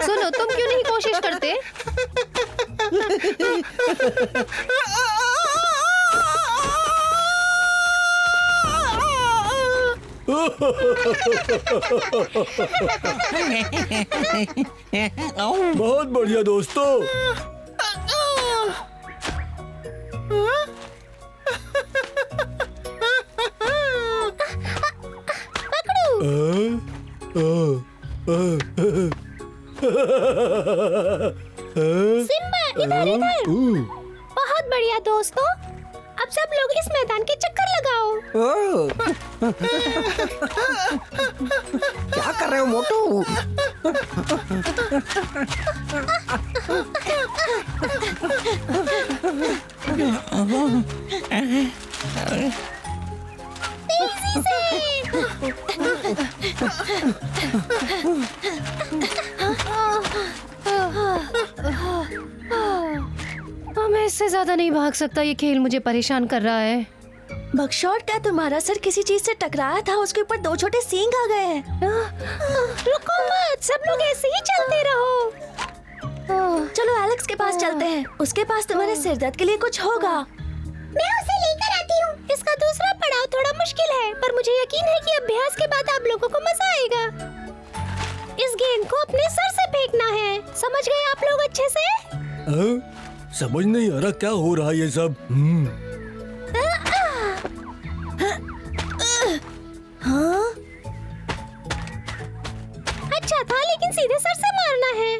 सुनो, तुम क्यों नहीं कोशिश करते? बहुत बढ़िया दोस्तों। सिम्बा इधर इधर। बहुत बढ़िया दोस्तों, अब सब लोग इस मैदान के चक्कर लगाओ। क्या कर रहे हो मोटू? तेजी से। मैं इससे ज्यादा नहीं भाग सकता, ये खेल मुझे परेशान कर रहा है। बकशॉट, क्या तुम्हारा सर किसी चीज से टकराया था? उसके ऊपर 2 छोटे सींग आ गए हैं। रुको मत, सब लोग ऐसे ही चलते रहो। चलो एलेक्स के पास चलते हैं, उसके पास तुम्हारे सिर दर्द के लिए कुछ होगा। मैं उसे लेकर आती हूँ। इसका दूसरा पड़ाव थोड़ा मुश्किल है, पर मुझे यकीन है कि अभ्यास के बाद आप लोगों को मजा आएगा। इस गेंद को अपने सर से फेंकना है, समझ गए आप लोग अच्छे से? समझ नहीं आ रहा क्या हो रहा है ये सब। हाँ? अच्छा था, लेकिन सीधे सर से मारना है।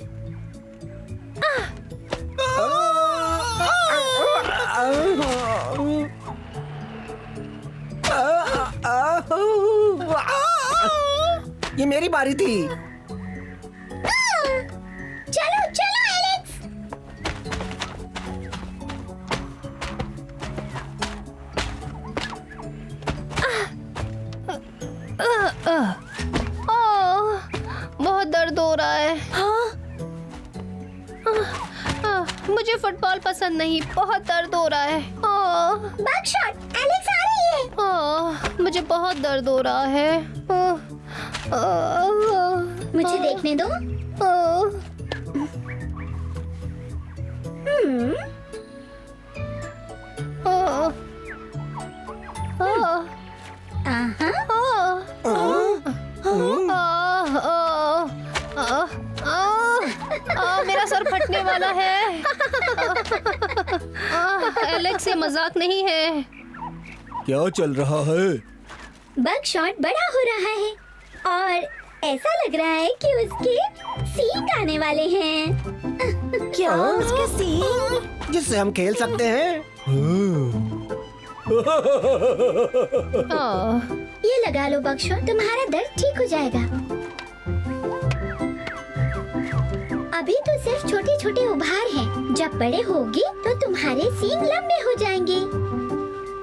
ये मेरी बारी थी। चलो चलो एलेक्स। बहुत दर्द हो रहा है। हाँ? मुझे फुटबॉल पसंद नहीं, बहुत दर्द हो रहा है। बकशॉट, एलेक्स आ रही है। मुझे बहुत दर्द हो रहा है। मुझे देखने दो। मेरा सर फटने वाला है। एलेक्स, ये मजाक नहीं है। क्या चल रहा है? बकशॉट बड़ा हो रहा है और ऐसा लग रहा है कि उसके सींग आने वाले हैं। क्या उसके सींग? जिससे हम खेल सकते हैं। ये लगा लो बकशॉट, तुम्हारा दर्द ठीक हो जाएगा। अभी तो सिर्फ छोटे छोटे उभार हैं। जब बड़े होगी तो तुम्हारे सींग लंबे हो जाएंगे।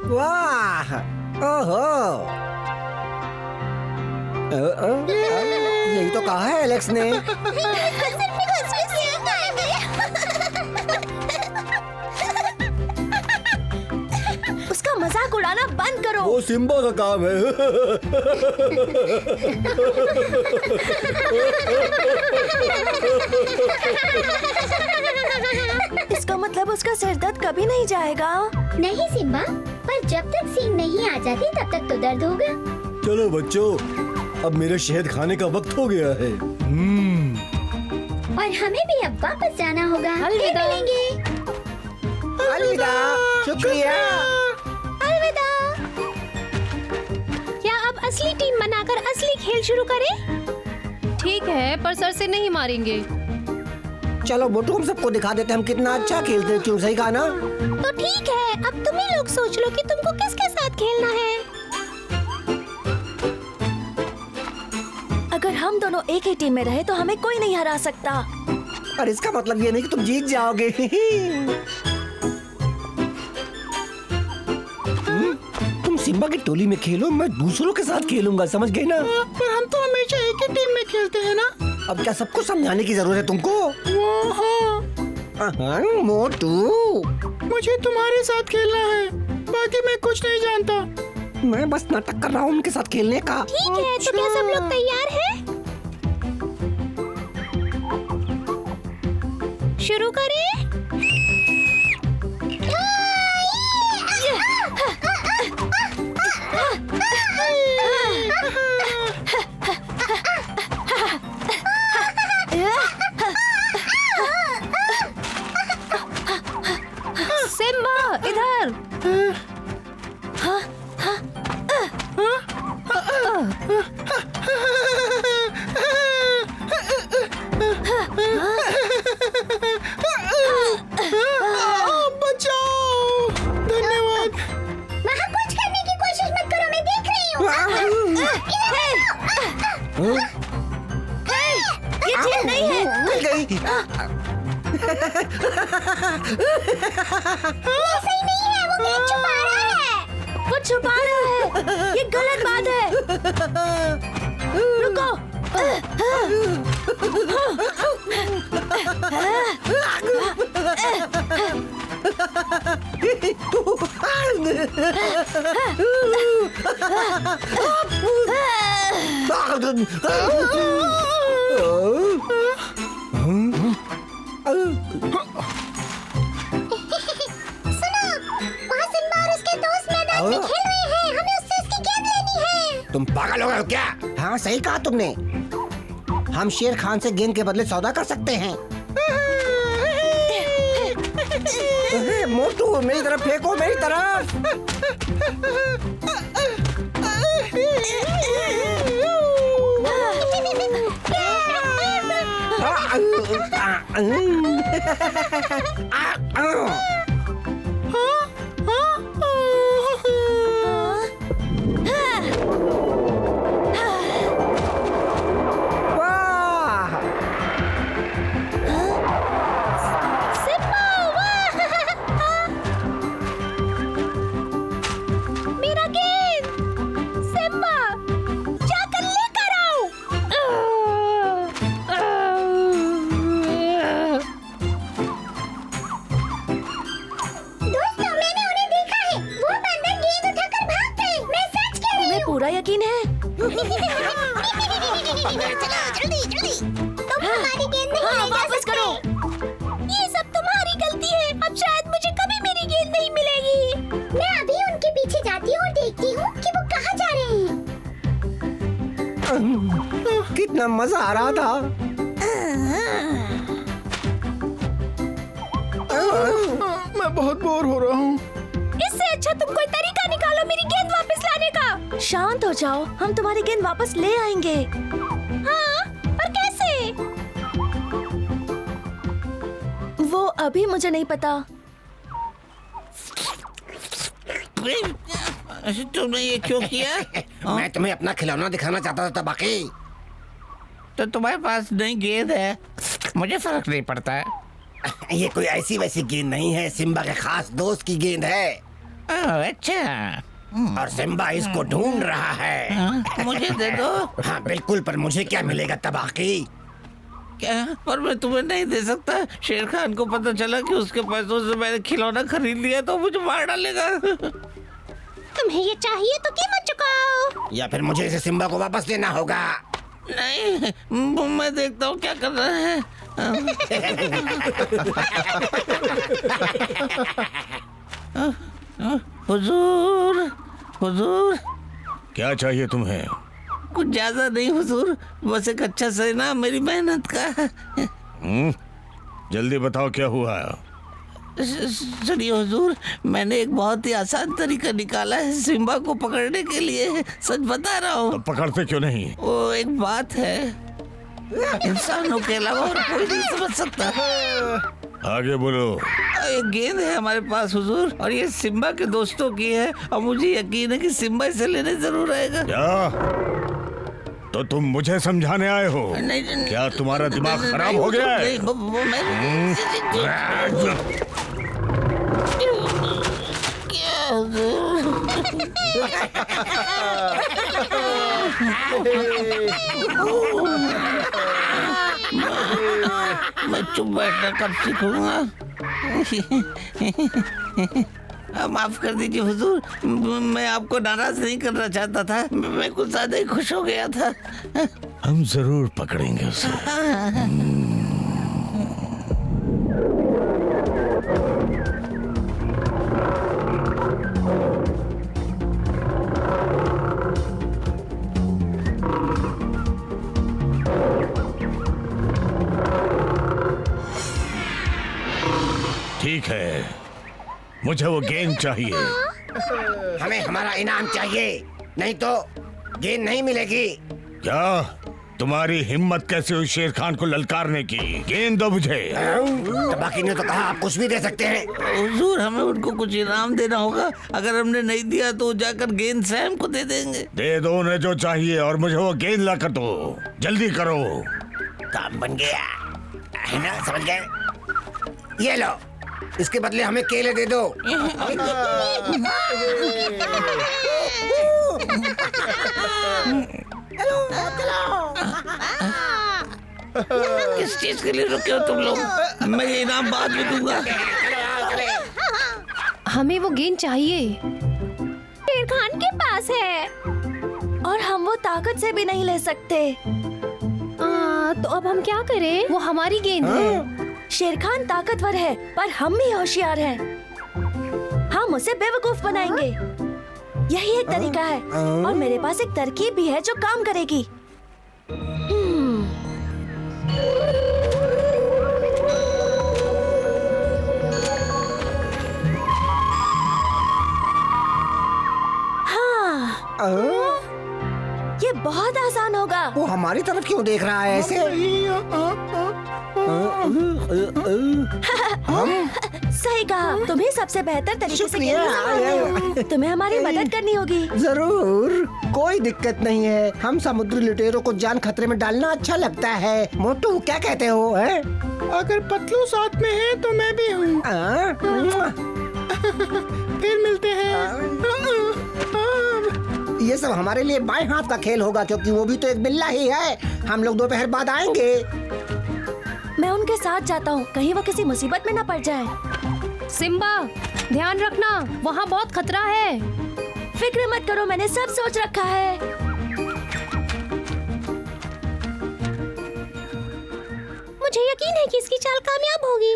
वाह, ओहो, यही तो कहा है एलेक्स ने। उसका मजाक उड़ाना बंद करो। वो सिम्बा का काम है। इसका मतलब उसका सिर दर्द कभी नहीं जाएगा। नहीं सिम्बा, पर जब तक सींग नहीं आ जाती तब तक तो दर्द होगा। चलो बच्चों, अब मेरे शहद खाने का वक्त हो गया है। और हमें भी अब वापस जाना होगा। अलविदा। फिर मिलेंगे। अलविदा, शुक्रिया। अलविदा। क्या अब असली टीम बनाकर असली खेल शुरू करें? ठीक है, पर सर से नहीं मारेंगे। चलो मोटू, हम सबको दिखा देते हैं हम कितना अच्छा खेलते हैं। क्यों, सही कहा ना? तो ठीक है, अब तुम ही लोग सोच लो कि तुमको किसके साथ खेलना है। अगर हम दोनों एक ही टीम में रहे तो हमें कोई नहीं हरा सकता। और इसका मतलब ये नहीं कि तुम जीत जाओगे। तुम सिम्बा की टोली में खेलो, मैं दूसरों के साथ खेलूंगा, समझ गए ना? पर हम तो हमेशा एक ही टीम में खेलते हैं ना। अब क्या सबको समझाने की जरूरत है तुमको? मोटू, मुझे तुम्हारे साथ खेलना है, बाकी मैं कुछ नहीं जानता। मैं बस नाटक कर रहा हूँ उनके साथ खेलने का। ठीक है, तो क्या सब लोग तैयार हैं? शुरू करें? सही नहीं है, वो गेंद छुपा रहा है। वो छुपा रहा है, ये गलत बात है। रुको। वहाँ सिम्बा और उसके दोस्त मैदान में खेल रहे हैं। हमें उससे उसकी गेंद लेनी है। तुम पागल हो गए हो क्या? हाँ सही कहा तुमने। हम शेर खान से गेंद के बदले सौदा कर सकते हैं। मोटू मेरी तरफ फेंको, मेरी तरफ। पूरा यकीन है। चलो जल्दी जल्दी। तुम हमारी गेंद नहीं ले जा सकते। ये सब तुम्हारी गलती है। अब शायद मुझे कभी मेरी गेंद नहीं मिलेगी। मैं अभी उनके पीछे जाती हूँ और देखती हूँ कि वो कहाँ जा रहे हैं। कितना मजा आ रहा था। मैं बहुत बोर हो रहा हूँ। इससे अच्छा तुम कोई तरीका निकालो मेरी गेंद वापस लाने का। शांत हो जाओ, हम तुम्हारी गेंद वापस ले आएंगे। हाँ, पर कैसे? वो अभी मुझे नहीं पता। तुमने ये क्यों किया? मैं तुम्हें अपना खिलौना दिखाना चाहता था बाकी। तो तुम्हारे पास नई गेंद है, मुझे फर्क नहीं पड़ता है। ये कोई ऐसी वैसी गेंद नहीं है, सिम्बा के खास दोस्त की गेंद है। अच्छा। और सिम्बा इसको ढूंढ रहा है। मुझे दे दो। हाँ बिल्कुल, पर मुझे क्या मिलेगा तबाकी? क्या? पर मैं तुम्हें नहीं दे सकता। शेर खान को पता चला कि उसके पैसों से मैंने खिलौना खरीद लिया तो मुझे मार डालेगा। तुम्हें ये चाहिए तो कीमत चुकाओ। या फिर मुझे इसे सिम्बा को वापस देना होगा। नहीं, मैं देखता हूँ क्या कर रहा है। हुजूर, हुजूर। क्या चाहिए तुम्हें? कुछ ज्यादा नहीं हुजूर, बस एक अच्छा सा इनाम मेरी मेहनत का। जल्दी बताओ क्या हुआ? सुनिए हुजूर, मैंने एक बहुत ही आसान तरीका निकाला है सिम्बा को पकड़ने के लिए। सच बता रहा हूँ। तो पकड़ते क्यों नहीं? वो एक बात है, इंसानों के अलावा और कोई नहीं समझ सकता। आगे बोलो। एक गेंद है हमारे पास हुजूर, और ये सिम्बा के दोस्तों की है, और मुझे यकीन है कि सिम्बा इसे लेने जरूर आएगा। क्या? तो तुम मुझे समझाने आए हो? नहीं, क्या तुम्हारा दिमाग खराब हो गया है? क्या हुजूर? मैं चुप बैठना कब सीखूंगा? माफ कर दीजिए हुजूर, मैं आपको नाराज नहीं करना चाहता था। मैं कुछ ज्यादा ही खुश हो गया था। हम जरूर पकड़ेंगे उसे। ठीक है, मुझे वो गेंद चाहिए। हमें हमारा इनाम चाहिए, नहीं तो गेंद नहीं मिलेगी। क्या तुम्हारी हिम्मत कैसे हुई शेर खान को ललकारने की? गेंद दो मुझे। तबाकी ने तो कहा आप कुछ भी दे सकते हैं। हुजूर, हमें उनको कुछ इनाम देना होगा। अगर हमने नहीं दिया तो जाकर गेंद सैम को दे देंगे। दे दो उन्हें जो चाहिए और मुझे वो गेंद ला कर दो। जल्दी करो। काम बन गया। है ना, समझ गए? ये लो, इसके बदले हमें केले दे दो। किस चीज के लिए रुके हो तुम लोग? मैं ये इनाम बाद में दूंगा। हमें वो गेंद चाहिए। शेर खान के पास है और हम वो ताकत से भी नहीं ले सकते। तो अब हम क्या करें? वो हमारी गेंद है। शेर खान ताकतवर है, पर हम भी होशियार हैं। हम उसे बेवकूफ बनाएंगे। यही एक तरीका है, और मेरे पास एक तरकीब भी है जो काम करेगी। ये बहुत आसान होगा। वो हमारी तरफ क्यों देख रहा है ऐसे? सही कहा, तुम्हें सबसे बेहतर तरीके से खेलना है। तुम्हें हमारी मदद करनी होगी। जरूर, कोई दिक्कत नहीं है। हम समुद्री लुटेरों को जान खतरे में डालना अच्छा लगता है। मोटू क्या कहते हो? है? अगर पतलू साथ में है तो मैं भी हूँ। फिर मिलते हैं। ये सब हमारे लिए बाएं हाथ का खेल होगा, क्योंकि वो भी तो एक बिल्ला ही है। हम लोग दोपहर बाद आएंगे। मैं उनके साथ जाता हूँ, कहीं वो किसी मुसीबत में न पड़ जाए। सिम्बा, ध्यान रखना, वहाँ बहुत खतरा है। फिक्र मत करो, मैंने सब सोच रखा है। मुझे यकीन है कि इसकी चाल कामयाब होगी।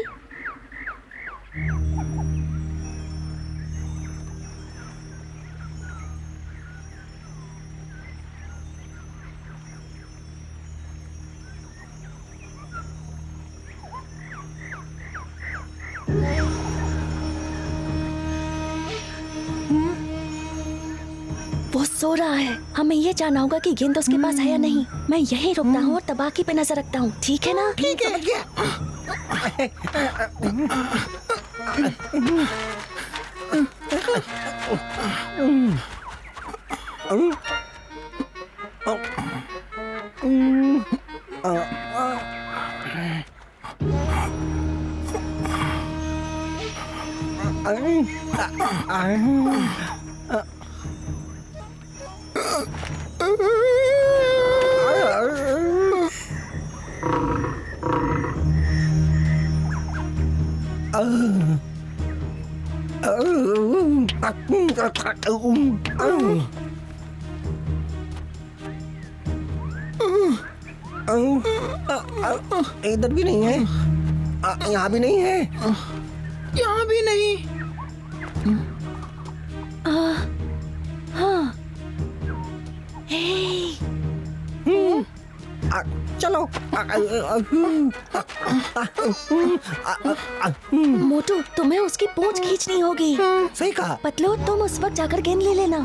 वो सो रहा है। हमें ये जानना होगा कि गेंद उसके पास है या नहीं। मैं यहीं रुकता हूँ और तबाकी पे नजर रखता हूँ, ठीक है ना? ठीक है, समझ गया। इधर भी नहीं है, यहाँ भी नहीं है, यहाँ भी नहीं। हाँ। चलो। मोटू, तुम्हें उसकी पूंछ खींचनी होगी। सही कहा। पतलू, तुम उस वक्त जाकर गेंद ले लेना।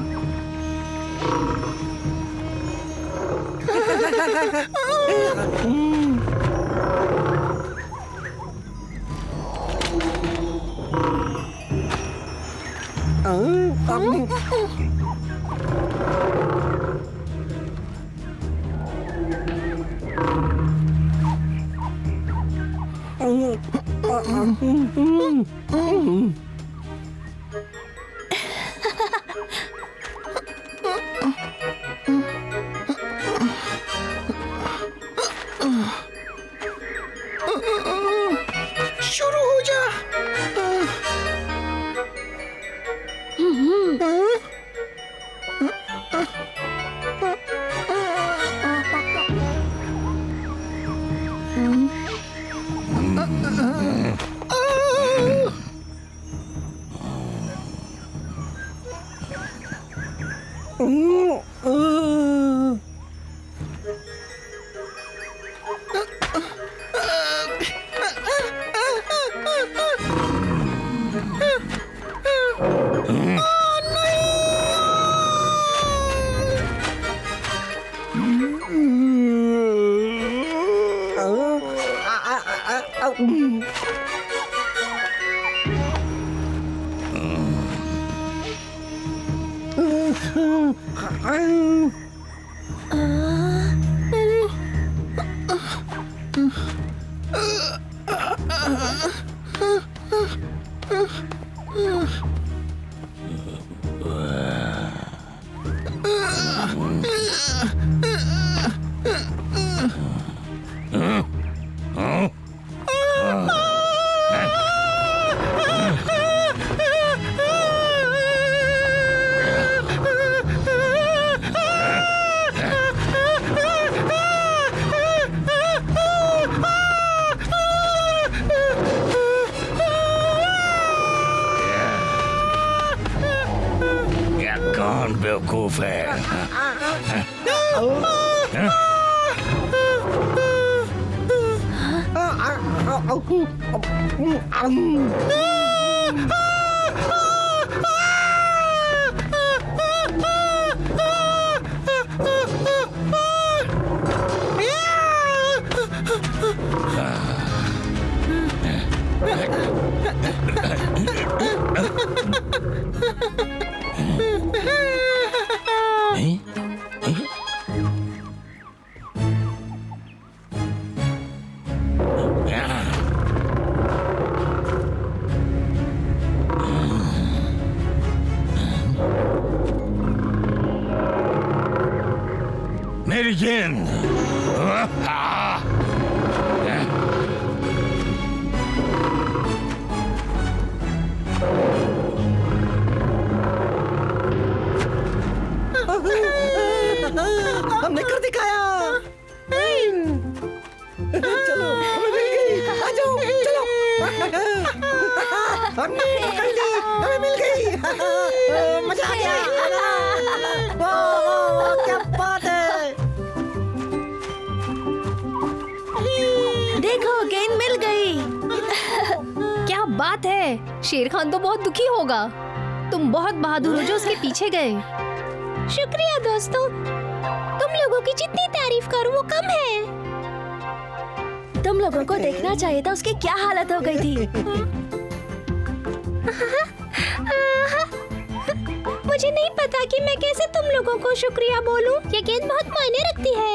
शुरू हो जा। कौन बेवकूफ है? मेरी गेंद। हमने कर दिखाया। चलो हमें मिल गई, आ जाओ चलो। हमने पकड़ ली, हमें मिल गई। मजा आ गया। वाह वाह वाह, क्या बात है। देखो गेंद मिल गई। क्या बात है, शेर खान तो बहुत दुखी होगा। तुम बहुत बहादुर हो जो उसके पीछे गए। शुक्रिया दोस्तों, तुम लोगों की जितनी तारीफ करूं वो कम है। तुम लोगों को देखना चाहिए था उसकी क्या हालत हो गई थी। मुझे नहीं पता कि मैं कैसे तुम लोगों को शुक्रिया बोलूं। ये गेंद बहुत मायने रखती है।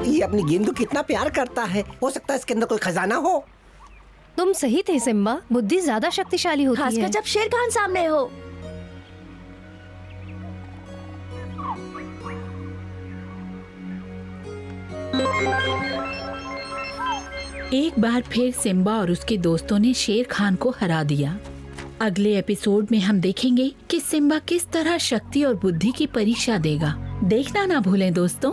ये अपनी गेंद को कितना प्यार करता है। हो सकता है इसके अंदर कोई खजाना हो। तुम सही थे सिम्बा, बुद्धि ज्यादा शक्तिशाली होती खासकर है। जब शेर खान सामने हो। एक बार फिर सिम्बा और उसके दोस्तों ने शेर खान को हरा दिया। अगले एपिसोड में हम देखेंगे कि सिम्बा किस तरह शक्ति और बुद्धि की परीक्षा देगा। देखना ना भूलें दोस्तों।